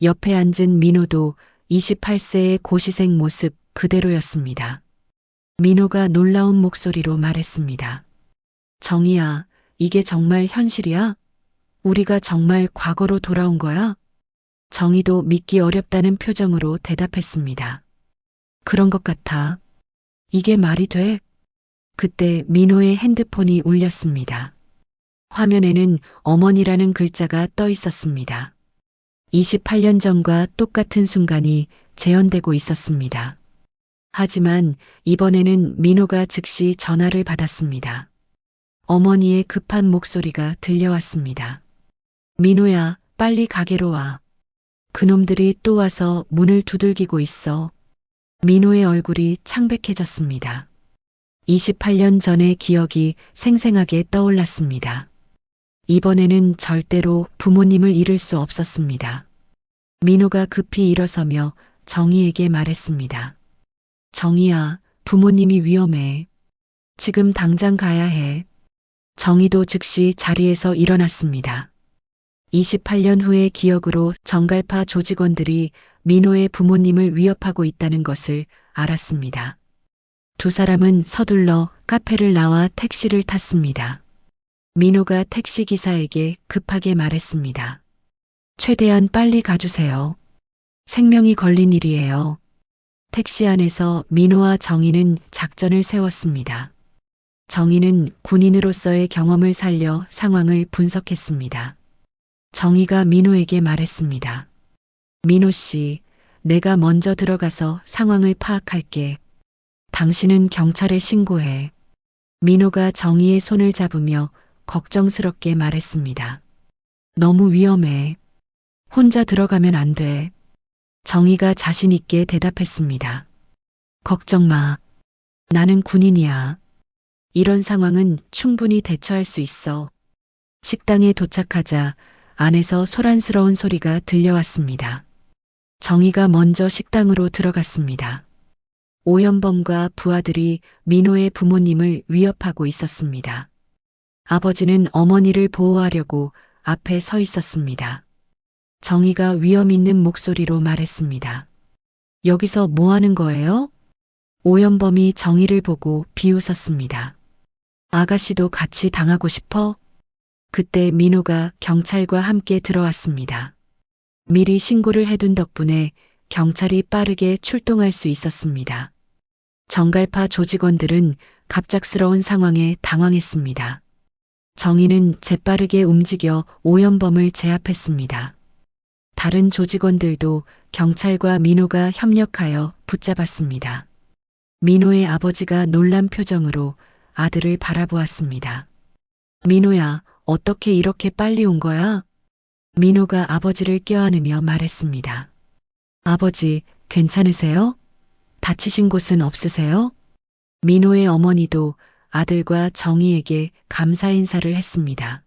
옆에 앉은 민호도 28세의 고시생 모습 그대로였습니다. 민호가 놀라운 목소리로 말했습니다. 정희야, 이게 정말 현실이야? 우리가 정말 과거로 돌아온 거야? 정희도 믿기 어렵다는 표정으로 대답했습니다. 그런 것 같아. 이게 말이 돼? 그때 민호의 핸드폰이 울렸습니다. 화면에는 어머니라는 글자가 떠 있었습니다. 28년 전과 똑같은 순간이 재현되고 있었습니다. 하지만 이번에는 민호가 즉시 전화를 받았습니다. 어머니의 급한 목소리가 들려왔습니다. 민호야, 빨리 가게로 와. 그놈들이 또 와서 문을 두들기고 있어. 민호의 얼굴이 창백해졌습니다. 28년 전의 기억이 생생하게 떠올랐습니다. 이번에는 절대로 부모님을 잃을 수 없었습니다. 민호가 급히 일어서며 정희에게 말했습니다. 정희야, 부모님이 위험해. 지금 당장 가야 해. 정희도 즉시 자리에서 일어났습니다. 28년 후의 기억으로 정갈파 조직원들이 민호의 부모님을 위협하고 있다는 것을 알았습니다. 두 사람은 서둘러 카페를 나와 택시를 탔습니다. 민호가 택시기사에게 급하게 말했습니다. 최대한 빨리 가주세요. 생명이 걸린 일이에요. 택시 안에서 민호와 정희는 작전을 세웠습니다. 정희는 군인으로서의 경험을 살려 상황을 분석했습니다. 정희가 민호에게 말했습니다. 민호 씨, 내가 먼저 들어가서 상황을 파악할게. 당신은 경찰에 신고해. 민호가 정희의 손을 잡으며 걱정스럽게 말했습니다. 너무 위험해. 혼자 들어가면 안 돼. 정희가 자신 있게 대답했습니다. 걱정 마. 나는 군인이야. 이런 상황은 충분히 대처할 수 있어. 식당에 도착하자 안에서 소란스러운 소리가 들려왔습니다. 정희가 먼저 식당으로 들어갔습니다. 오연범과 부하들이 민호의 부모님을 위협하고 있었습니다. 아버지는 어머니를 보호하려고 앞에 서 있었습니다. 정희가 위험 있는 목소리로 말했습니다. 여기서 뭐 하는 거예요? 오연범이 정희를 보고 비웃었습니다. 아가씨도 같이 당하고 싶어? 그때 민호가 경찰과 함께 들어왔습니다. 미리 신고를 해둔 덕분에 경찰이 빠르게 출동할 수 있었습니다. 정갈파 조직원들은 갑작스러운 상황에 당황했습니다. 정희는 재빠르게 움직여 오연범을 제압했습니다. 다른 조직원들도 경찰과 민호가 협력하여 붙잡았습니다. 민호의 아버지가 놀란 표정으로 아들을 바라보았습니다. 민호야, 어떻게 이렇게 빨리 온 거야? 민호가 아버지를 껴안으며 말했습니다. 아버지, 괜찮으세요? 다치신 곳은 없으세요? 민호의 어머니도 아들과 정희에게 감사 인사를 했습니다.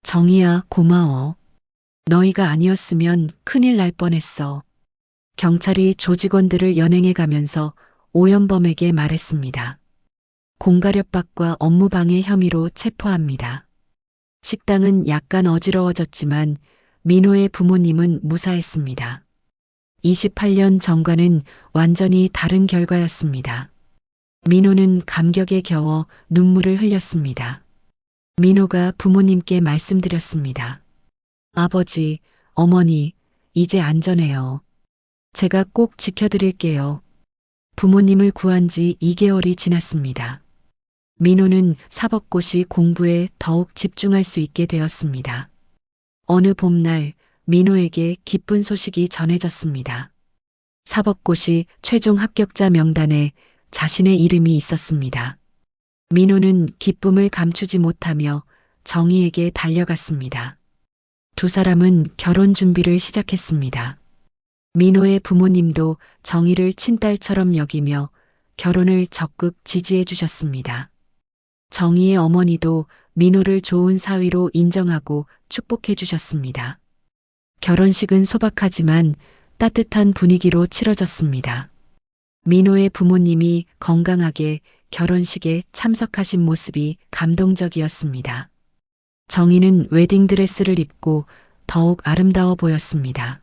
정희야, 고마워. 너희가 아니었으면 큰일 날 뻔했어. 경찰이 조직원들을 연행해 가면서 오연범에게 말했습니다. 공갈협박과 업무방해 혐의로 체포합니다. 식당은 약간 어지러워졌지만 민호의 부모님은 무사했습니다. 28년 전과는 완전히 다른 결과였습니다. 민호는 감격에 겨워 눈물을 흘렸습니다. 민호가 부모님께 말씀드렸습니다. 아버지, 어머니, 이제 안전해요. 제가 꼭 지켜드릴게요. 부모님을 구한 지 2개월이 지났습니다. 민호는 사법고시 공부에 더욱 집중할 수 있게 되었습니다. 어느 봄날 민호에게 기쁜 소식이 전해졌습니다. 사법고시 최종 합격자 명단에 자신의 이름이 있었습니다. 민호는 기쁨을 감추지 못하며 정희에게 달려갔습니다. 두 사람은 결혼 준비를 시작했습니다. 민호의 부모님도 정희를 친딸처럼 여기며 결혼을 적극 지지해 주셨습니다. 정희의 어머니도 민호를 좋은 사위로 인정하고 축복해 주셨습니다. 결혼식은 소박하지만 따뜻한 분위기로 치러졌습니다. 민호의 부모님이 건강하게 결혼식에 참석하신 모습이 감동적이었습니다. 정희는 웨딩드레스를 입고 더욱 아름다워 보였습니다.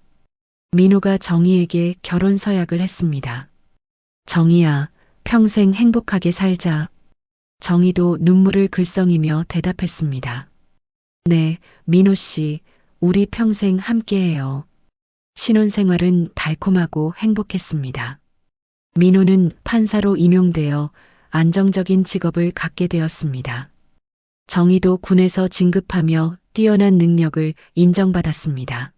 민호가 정희에게 결혼 서약을 했습니다. 정희야, 평생 행복하게 살자. 정희도 눈물을 글썽이며 대답했습니다. 네, 민호 씨, 우리 평생 함께해요. 신혼생활은 달콤하고 행복했습니다. 민호는 판사로 임용되어 안정적인 직업을 갖게 되었습니다. 정희도 군에서 진급하며 뛰어난 능력을 인정받았습니다.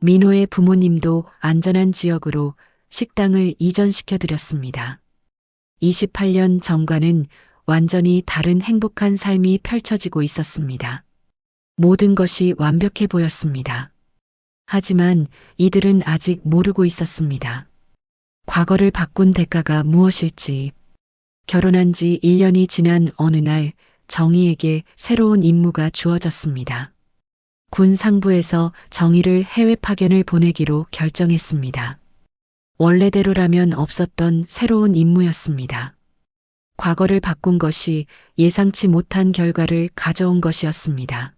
민호의 부모님도 안전한 지역으로 식당을 이전시켜 드렸습니다. 28년 전과는 완전히 다른 행복한 삶이 펼쳐지고 있었습니다. 모든 것이 완벽해 보였습니다. 하지만 이들은 아직 모르고 있었습니다. 과거를 바꾼 대가가 무엇일지. 결혼한 지 1년이 지난 어느 날 정희에게 새로운 임무가 주어졌습니다. 군 상부에서 정희를 해외 파견을 보내기로 결정했습니다. 원래대로라면 없었던 새로운 임무였습니다. 과거를 바꾼 것이 예상치 못한 결과를 가져온 것이었습니다.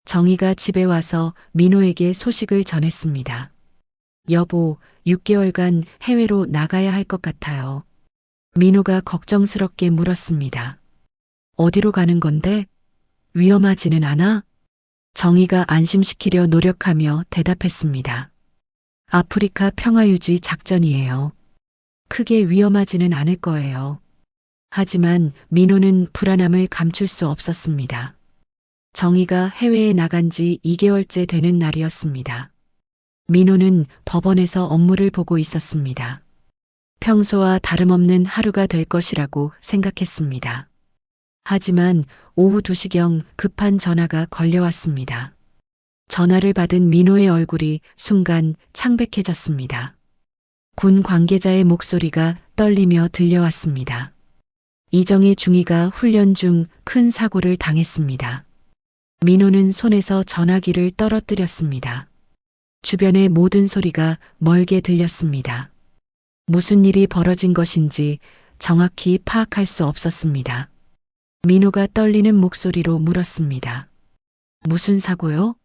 정희가 집에 와서 민호에게 소식을 전했습니다. 여보, 6개월간 해외로 나가야 할 것 같아요. 민호가 걱정스럽게 물었습니다. 어디로 가는 건데? 위험하지는 않아? 정희가 안심시키려 노력하며 대답했습니다. 아프리카 평화유지 작전이에요. 크게 위험하지는 않을 거예요. 하지만 민호는 불안함을 감출 수 없었습니다. 정희가 해외에 나간 지 2개월째 되는 날이었습니다. 민호는 법원에서 업무를 보고 있었습니다. 평소와 다름없는 하루가 될 것이라고 생각했습니다. 하지만 오후 2시경 급한 전화가 걸려왔습니다. 전화를 받은 민호의 얼굴이 순간 창백해졌습니다. 군 관계자의 목소리가 떨리며 들려왔습니다. 이정희 중위가 훈련 중 큰 사고를 당했습니다. 민호는 손에서 전화기를 떨어뜨렸습니다. 주변의 모든 소리가 멀게 들렸습니다. 무슨 일이 벌어진 것인지 정확히 파악할 수 없었습니다. 민호가 떨리는 목소리로 물었습니다. 무슨 사고요?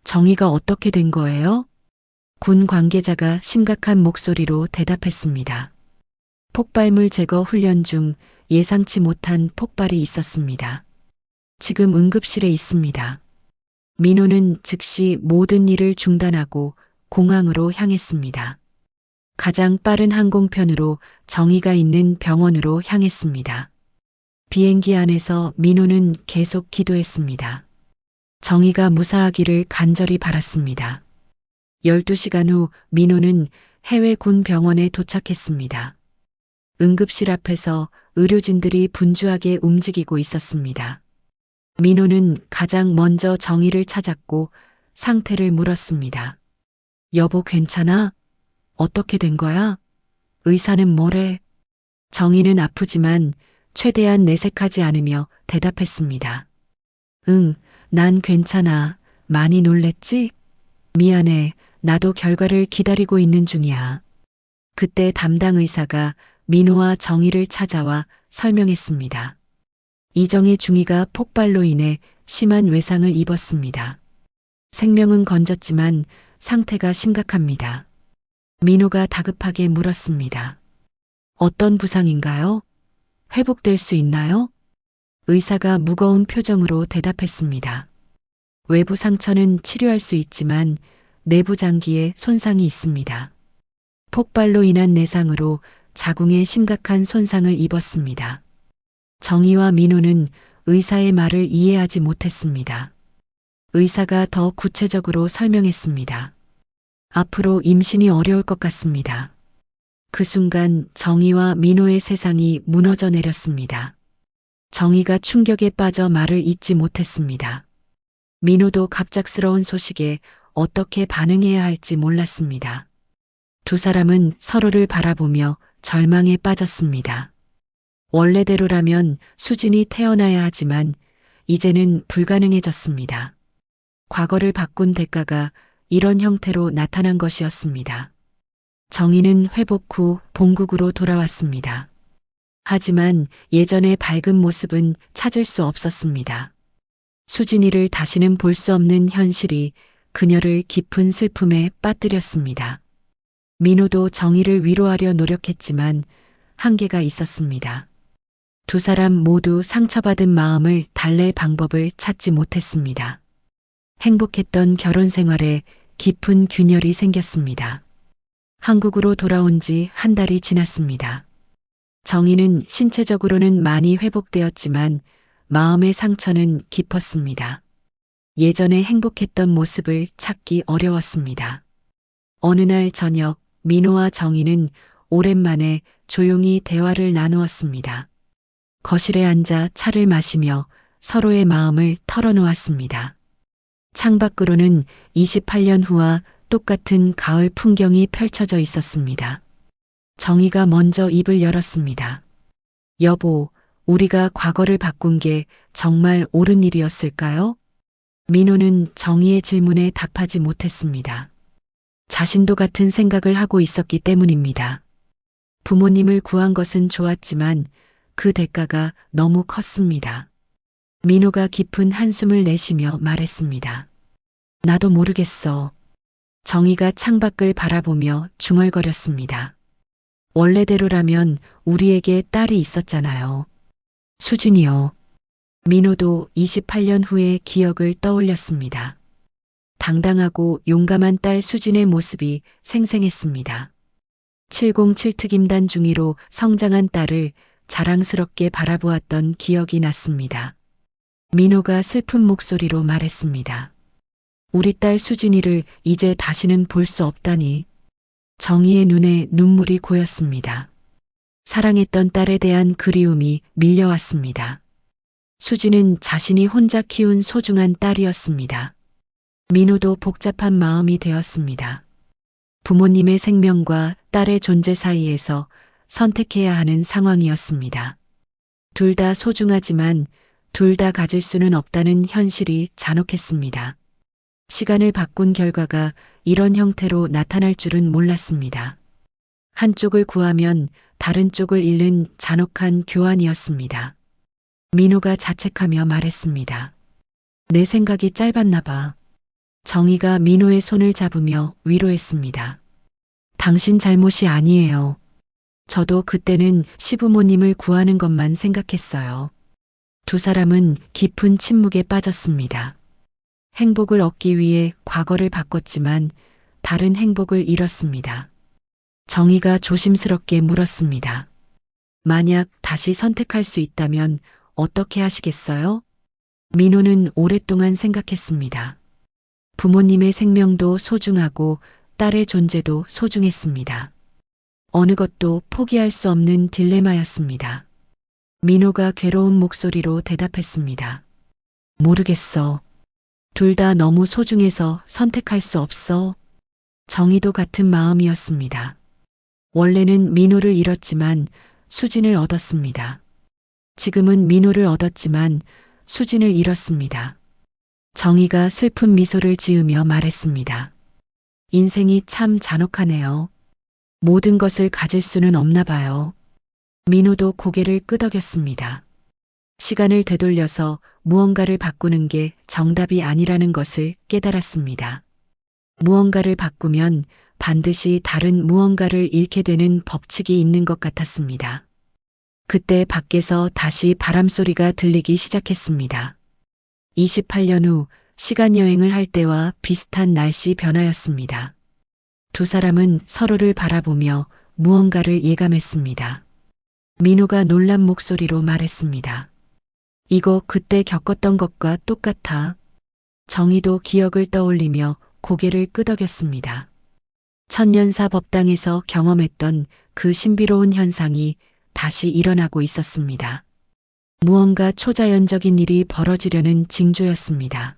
정희가 어떻게 된 거예요? 군 관계자가 심각한 목소리로 대답했습니다. 폭발물 제거 훈련 중 예상치 못한 폭발이 있었습니다. 지금 응급실에 있습니다. 민호는 즉시 모든 일을 중단하고 공항으로 향했습니다. 가장 빠른 항공편으로 정희가 있는 병원으로 향했습니다. 비행기 안에서 민호는 계속 기도했습니다. 정희가 무사하기를 간절히 바랐습니다. 12시간 후 민호는 해외 군 병원에 도착했습니다. 응급실 앞에서 의료진들이 분주하게 움직이고 있었습니다. 민호는 가장 먼저 정희를 찾았고 상태를 물었습니다. 여보 괜찮아? 어떻게 된 거야? 의사는 뭐래? 정희는 아프지만 최대한 내색하지 않으며 대답했습니다. 응, 난 괜찮아. 많이 놀랬지? 미안해. 나도 결과를 기다리고 있는 중이야. 그때 담당 의사가 민호와 정희를 찾아와 설명했습니다. 이정희 중위가 폭발로 인해 심한 외상을 입었습니다. 생명은 건졌지만 상태가 심각합니다. 민호가 다급하게 물었습니다. 어떤 부상인가요? 회복될 수 있나요? 의사가 무거운 표정으로 대답했습니다. 외부 상처는 치료할 수 있지만 내부 장기에 손상이 있습니다. 폭발로 인한 내상으로 자궁에 심각한 손상을 입었습니다. 정희와 민호는 의사의 말을 이해하지 못했습니다. 의사가 더 구체적으로 설명했습니다. 앞으로 임신이 어려울 것 같습니다. 그 순간 정희와 민호의 세상이 무너져 내렸습니다. 정희가 충격에 빠져 말을 잇지 못했습니다. 민호도 갑작스러운 소식에 어떻게 반응해야 할지 몰랐습니다. 두 사람은 서로를 바라보며 절망에 빠졌습니다. 원래대로라면 수진이 태어나야 하지만 이제는 불가능해졌습니다. 과거를 바꾼 대가가 이런 형태로 나타난 것이었습니다. 정희는 회복 후 본국으로 돌아왔습니다. 하지만 예전의 밝은 모습은 찾을 수 없었습니다. 수진이를 다시는 볼 수 없는 현실이 그녀를 깊은 슬픔에 빠뜨렸습니다. 민호도 정희를 위로하려 노력했지만 한계가 있었습니다. 두 사람 모두 상처받은 마음을 달랠 방법을 찾지 못했습니다. 행복했던 결혼 생활에 깊은 균열이 생겼습니다. 한국으로 돌아온 지 한 달이 지났습니다. 정희는 신체적으로는 많이 회복되었지만 마음의 상처는 깊었습니다. 예전에 행복했던 모습을 찾기 어려웠습니다. 어느 날 저녁 민호와 정희는 오랜만에 조용히 대화를 나누었습니다. 거실에 앉아 차를 마시며 서로의 마음을 털어놓았습니다. 창밖으로는 28년 후와 똑같은 가을 풍경이 펼쳐져 있었습니다. 정희가 먼저 입을 열었습니다. 여보, 우리가 과거를 바꾼 게 정말 옳은 일이었을까요? 민호는 정희의 질문에 답하지 못했습니다. 자신도 같은 생각을 하고 있었기 때문입니다. 부모님을 구한 것은 좋았지만 그 대가가 너무 컸습니다. 민호가 깊은 한숨을 내쉬며 말했습니다. 나도 모르겠어. 정희가 창밖을 바라보며 중얼거렸습니다. 원래대로라면 우리에게 딸이 있었잖아요. 수진이요. 민호도 28년 후의 기억을 떠올렸습니다. 당당하고 용감한 딸 수진의 모습이 생생했습니다. 707 특임단 중위로 성장한 딸을 자랑스럽게 바라보았던 기억이 났습니다. 민호가 슬픈 목소리로 말했습니다. 우리 딸 수진이를 이제 다시는 볼 수 없다니. 정희의 눈에 눈물이 고였습니다. 사랑했던 딸에 대한 그리움이 밀려왔습니다. 수진은 자신이 혼자 키운 소중한 딸이었습니다. 민호도 복잡한 마음이 되었습니다. 부모님의 생명과 딸의 존재 사이에서 선택해야 하는 상황이었습니다. 둘 다 소중하지만 둘 다 가질 수는 없다는 현실이 잔혹했습니다. 시간을 바꾼 결과가 이런 형태로 나타날 줄은 몰랐습니다. 한쪽을 구하면 다른 쪽을 잃는 잔혹한 교환이었습니다. 민호가 자책하며 말했습니다. 내 생각이 짧았나 봐. 정희가 민호의 손을 잡으며 위로했습니다. 당신 잘못이 아니에요. 저도 그때는 시부모님을 구하는 것만 생각했어요. 두 사람은 깊은 침묵에 빠졌습니다. 행복을 얻기 위해 과거를 바꿨지만 다른 행복을 잃었습니다. 정희가 조심스럽게 물었습니다. 만약 다시 선택할 수 있다면 어떻게 하시겠어요? 민호는 오랫동안 생각했습니다. 부모님의 생명도 소중하고 딸의 존재도 소중했습니다. 어느 것도 포기할 수 없는 딜레마였습니다. 민호가 괴로운 목소리로 대답했습니다. 모르겠어. 둘 다 너무 소중해서 선택할 수 없어. 정희도 같은 마음이었습니다. 원래는 민호를 잃었지만 수진을 얻었습니다. 지금은 민호를 얻었지만 수진을 잃었습니다. 정희가 슬픈 미소를 지으며 말했습니다. 인생이 참 잔혹하네요. 모든 것을 가질 수는 없나 봐요. 민호도 고개를 끄덕였습니다. 시간을 되돌려서 무언가를 바꾸는 게 정답이 아니라는 것을 깨달았습니다. 무언가를 바꾸면 반드시 다른 무언가를 잃게 되는 법칙이 있는 것 같았습니다. 그때 밖에서 다시 바람소리가 들리기 시작했습니다. 28년 후 시간 여행을 할 때와 비슷한 날씨 변화였습니다. 두 사람은 서로를 바라보며 무언가를 예감했습니다. 민호가 놀란 목소리로 말했습니다. 이거 그때 겪었던 것과 똑같아. 정희도 기억을 떠올리며 고개를 끄덕였습니다. 천년사 법당에서 경험했던 그 신비로운 현상이 다시 일어나고 있었습니다. 무언가 초자연적인 일이 벌어지려는 징조였습니다.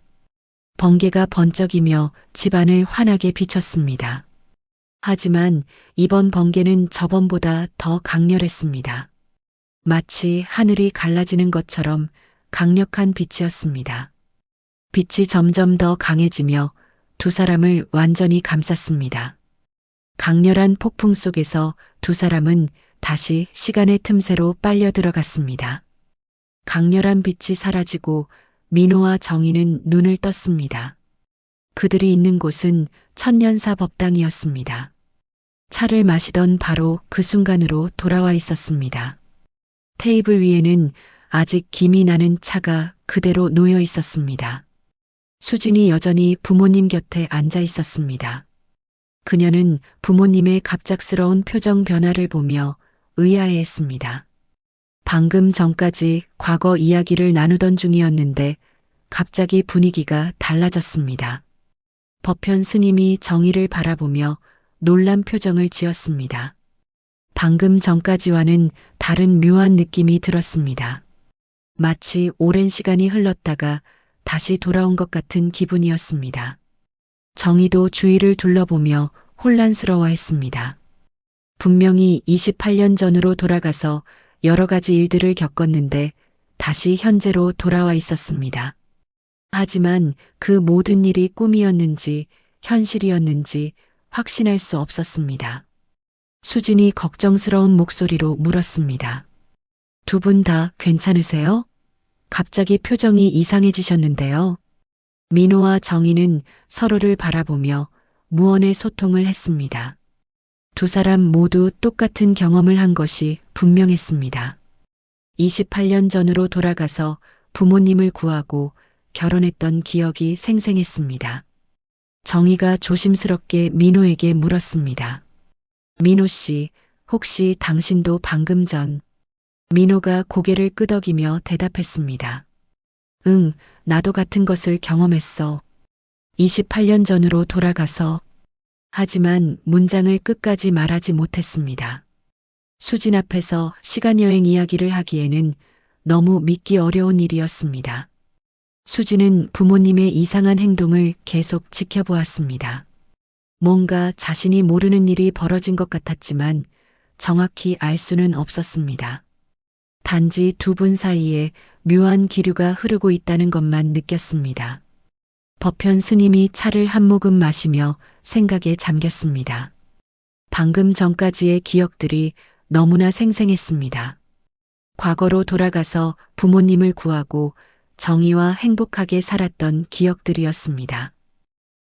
번개가 번쩍이며 집안을 환하게 비췄습니다. 하지만 이번 번개는 저번보다 더 강렬했습니다. 마치 하늘이 갈라지는 것처럼 강력한 빛이었습니다. 빛이 점점 더 강해지며 두 사람을 완전히 감쌌습니다. 강렬한 폭풍 속에서 두 사람은 다시 시간의 틈새로 빨려 들어갔습니다. 강렬한 빛이 사라지고 민호와 정희는 눈을 떴습니다. 그들이 있는 곳은 천년사 법당이었습니다. 차를 마시던 바로 그 순간으로 돌아와 있었습니다. 테이블 위에는 아직 김이 나는 차가 그대로 놓여 있었습니다. 수진이 여전히 부모님 곁에 앉아 있었습니다. 그녀는 부모님의 갑작스러운 표정 변화를 보며 의아해했습니다. 방금 전까지 과거 이야기를 나누던 중이었는데 갑자기 분위기가 달라졌습니다. 법현 스님이 정희를 바라보며 놀란 표정을 지었습니다. 방금 전까지와는 다른 묘한 느낌이 들었습니다. 마치 오랜 시간이 흘렀다가 다시 돌아온 것 같은 기분이었습니다. 정희도 주위를 둘러보며 혼란스러워했습니다. 분명히 28년 전으로 돌아가서 여러 가지 일들을 겪었는데 다시 현재로 돌아와 있었습니다. 하지만 그 모든 일이 꿈이었는지 현실이었는지 확신할 수 없었습니다. 수진이 걱정스러운 목소리로 물었습니다. 두 분 다 괜찮으세요? 갑자기 표정이 이상해지셨는데요. 민호와 정희는 서로를 바라보며 무언의 소통을 했습니다. 두 사람 모두 똑같은 경험을 한 것이 분명했습니다. 28년 전으로 돌아가서 부모님을 구하고 결혼했던 기억이 생생했습니다. 정희가 조심스럽게 민호에게 물었습니다. 민호 씨, 혹시 당신도 방금 전 민호가 고개를 끄덕이며 대답했습니다. 응, 나도 같은 것을 경험했어. 28년 전으로 돌아가서. 하지만 문장을 끝까지 말하지 못했습니다. 수진 앞에서 시간여행 이야기를 하기에는 너무 믿기 어려운 일이었습니다. 수진은 부모님의 이상한 행동을 계속 지켜보았습니다. 뭔가 자신이 모르는 일이 벌어진 것 같았지만 정확히 알 수는 없었습니다. 단지 두 분 사이에 묘한 기류가 흐르고 있다는 것만 느꼈습니다. 법현 스님이 차를 한 모금 마시며 생각에 잠겼습니다. 방금 전까지의 기억들이 너무나 생생했습니다. 과거로 돌아가서 부모님을 구하고 정의와 행복하게 살았던 기억들이었습니다.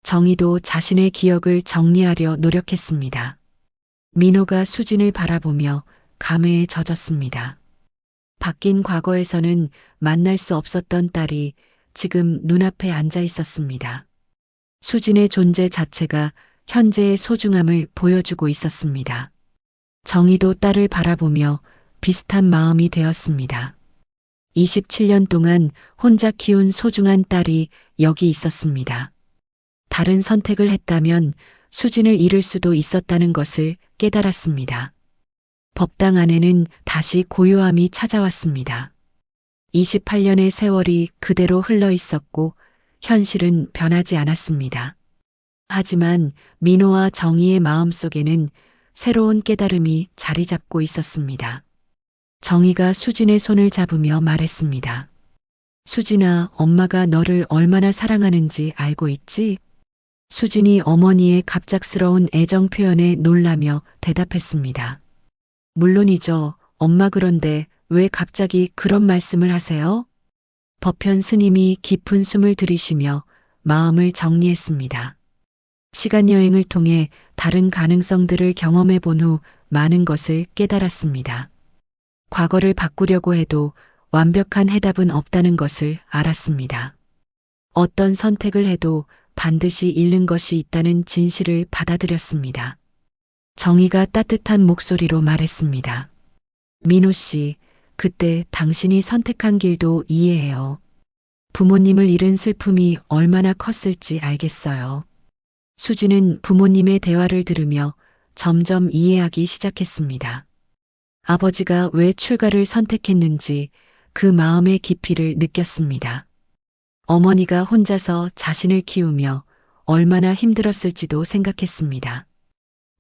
정의도 자신의 기억을 정리하려 노력했습니다. 민호가 수진을 바라보며 감회에 젖었습니다. 바뀐 과거에서는 만날 수 없었던 딸이 지금 눈앞에 앉아 있었습니다. 수진의 존재 자체가 현재의 소중함을 보여주고 있었습니다. 정의도 딸을 바라보며 비슷한 마음이 되었습니다. 27년 동안 혼자 키운 소중한 딸이 여기 있었습니다. 다른 선택을 했다면 수진을 잃을 수도 있었다는 것을 깨달았습니다. 법당 안에는 다시 고요함이 찾아왔습니다. 28년의 세월이 그대로 흘러 있었고 현실은 변하지 않았습니다. 하지만 민호와 정의의 마음속에는 새로운 깨달음이 자리 잡고 있었습니다. 정의가 수진의 손을 잡으며 말했습니다. 수진아, 엄마가 너를 얼마나 사랑하는지 알고 있지? 수진이 어머니의 갑작스러운 애정 표현에 놀라며 대답했습니다. 물론이죠, 엄마. 그런데 왜 갑자기 그런 말씀을 하세요? 법현 스님이 깊은 숨을 들이쉬며 마음을 정리했습니다. 시간 여행을 통해 다른 가능성들을 경험해 본 후 많은 것을 깨달았습니다. 과거를 바꾸려고 해도 완벽한 해답은 없다는 것을 알았습니다. 어떤 선택을 해도 반드시 잃는 것이 있다는 진실을 받아들였습니다. 정의가 따뜻한 목소리로 말했습니다. 민호 씨, 그때 당신이 선택한 길도 이해해요. 부모님을 잃은 슬픔이 얼마나 컸을지 알겠어요. 수진은 부모님의 대화를 들으며 점점 이해하기 시작했습니다. 아버지가 왜 출가를 선택했는지 그 마음의 깊이를 느꼈습니다. 어머니가 혼자서 자신을 키우며 얼마나 힘들었을지도 생각했습니다.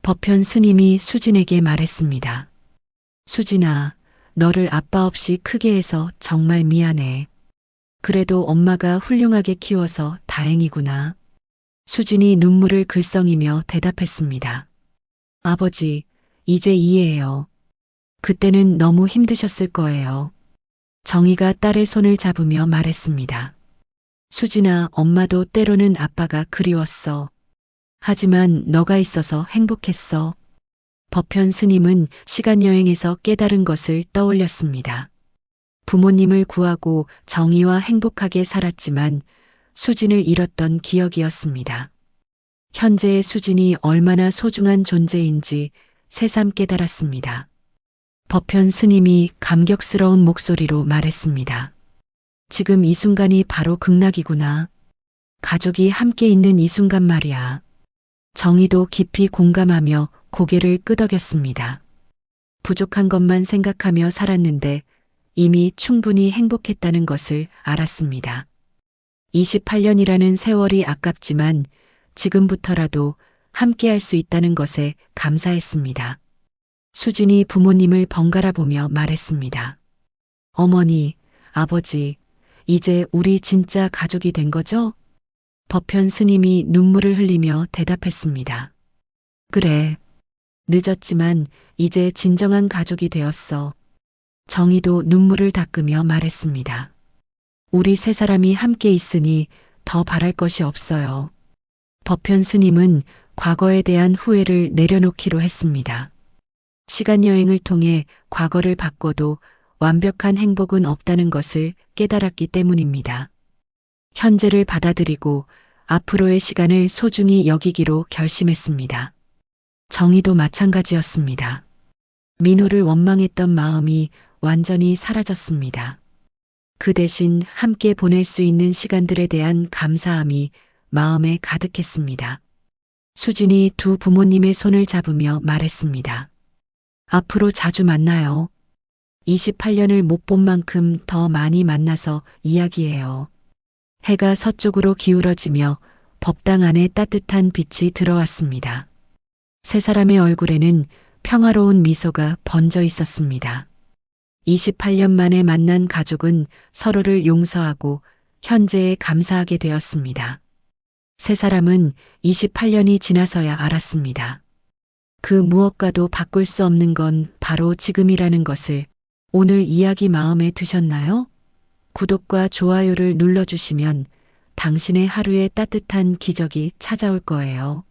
법현 스님이 수진에게 말했습니다. 수진아, 너를 아빠 없이 크게 해서 정말 미안해. 그래도 엄마가 훌륭하게 키워서 다행이구나. 수진이 눈물을 글썽이며 대답했습니다. 아버지, 이제 이해해요. 그때는 너무 힘드셨을 거예요. 정의가 딸의 손을 잡으며 말했습니다. 수진아, 엄마도 때로는 아빠가 그리웠어. 하지만 너가 있어서 행복했어. 법현 스님은 시간여행에서 깨달은 것을 떠올렸습니다. 부모님을 구하고 정의와 행복하게 살았지만 수진을 잃었던 기억이었습니다. 현재의 수진이 얼마나 소중한 존재인지 새삼 깨달았습니다. 법현 스님이 감격스러운 목소리로 말했습니다. 지금 이 순간이 바로 극락이구나. 가족이 함께 있는 이 순간 말이야. 정의도 깊이 공감하며 고개를 끄덕였습니다. 부족한 것만 생각하며 살았는데 이미 충분히 행복했다는 것을 알았습니다. 28년이라는 세월이 아깝지만 지금부터라도 함께할 수 있다는 것에 감사했습니다. 수진이 부모님을 번갈아 보며 말했습니다. 어머니, 아버지, 이제 우리 진짜 가족이 된 거죠? 법현 스님이 눈물을 흘리며 대답했습니다. 그래. 늦었지만 이제 진정한 가족이 되었어. 정의도 눈물을 닦으며 말했습니다. 우리 세 사람이 함께 있으니 더 바랄 것이 없어요. 법현 스님은 과거에 대한 후회를 내려놓기로 했습니다. 시간 여행을 통해 과거를 바꿔도 완벽한 행복은 없다는 것을 깨달았기 때문입니다. 현재를 받아들이고 앞으로의 시간을 소중히 여기기로 결심했습니다. 정의도 마찬가지였습니다. 민호를 원망했던 마음이 완전히 사라졌습니다. 그 대신 함께 보낼 수 있는 시간들에 대한 감사함이 마음에 가득했습니다. 수진이 두 부모님의 손을 잡으며 말했습니다. 앞으로 자주 만나요. 28년을 못 본 만큼 더 많이 만나서 이야기해요. 해가 서쪽으로 기울어지며 법당 안에 따뜻한 빛이 들어왔습니다. 세 사람의 얼굴에는 평화로운 미소가 번져 있었습니다. 28년 만에 만난 가족은 서로를 용서하고 현재에 감사하게 되었습니다. 세 사람은 28년이 지나서야 알았습니다. 그 무엇과도 바꿀 수 없는 건 바로 지금이라는 것을. 오늘 이야기 마음에 드셨나요? 구독과 좋아요를 눌러주시면 당신의 하루에 따뜻한 기적이 찾아올 거예요.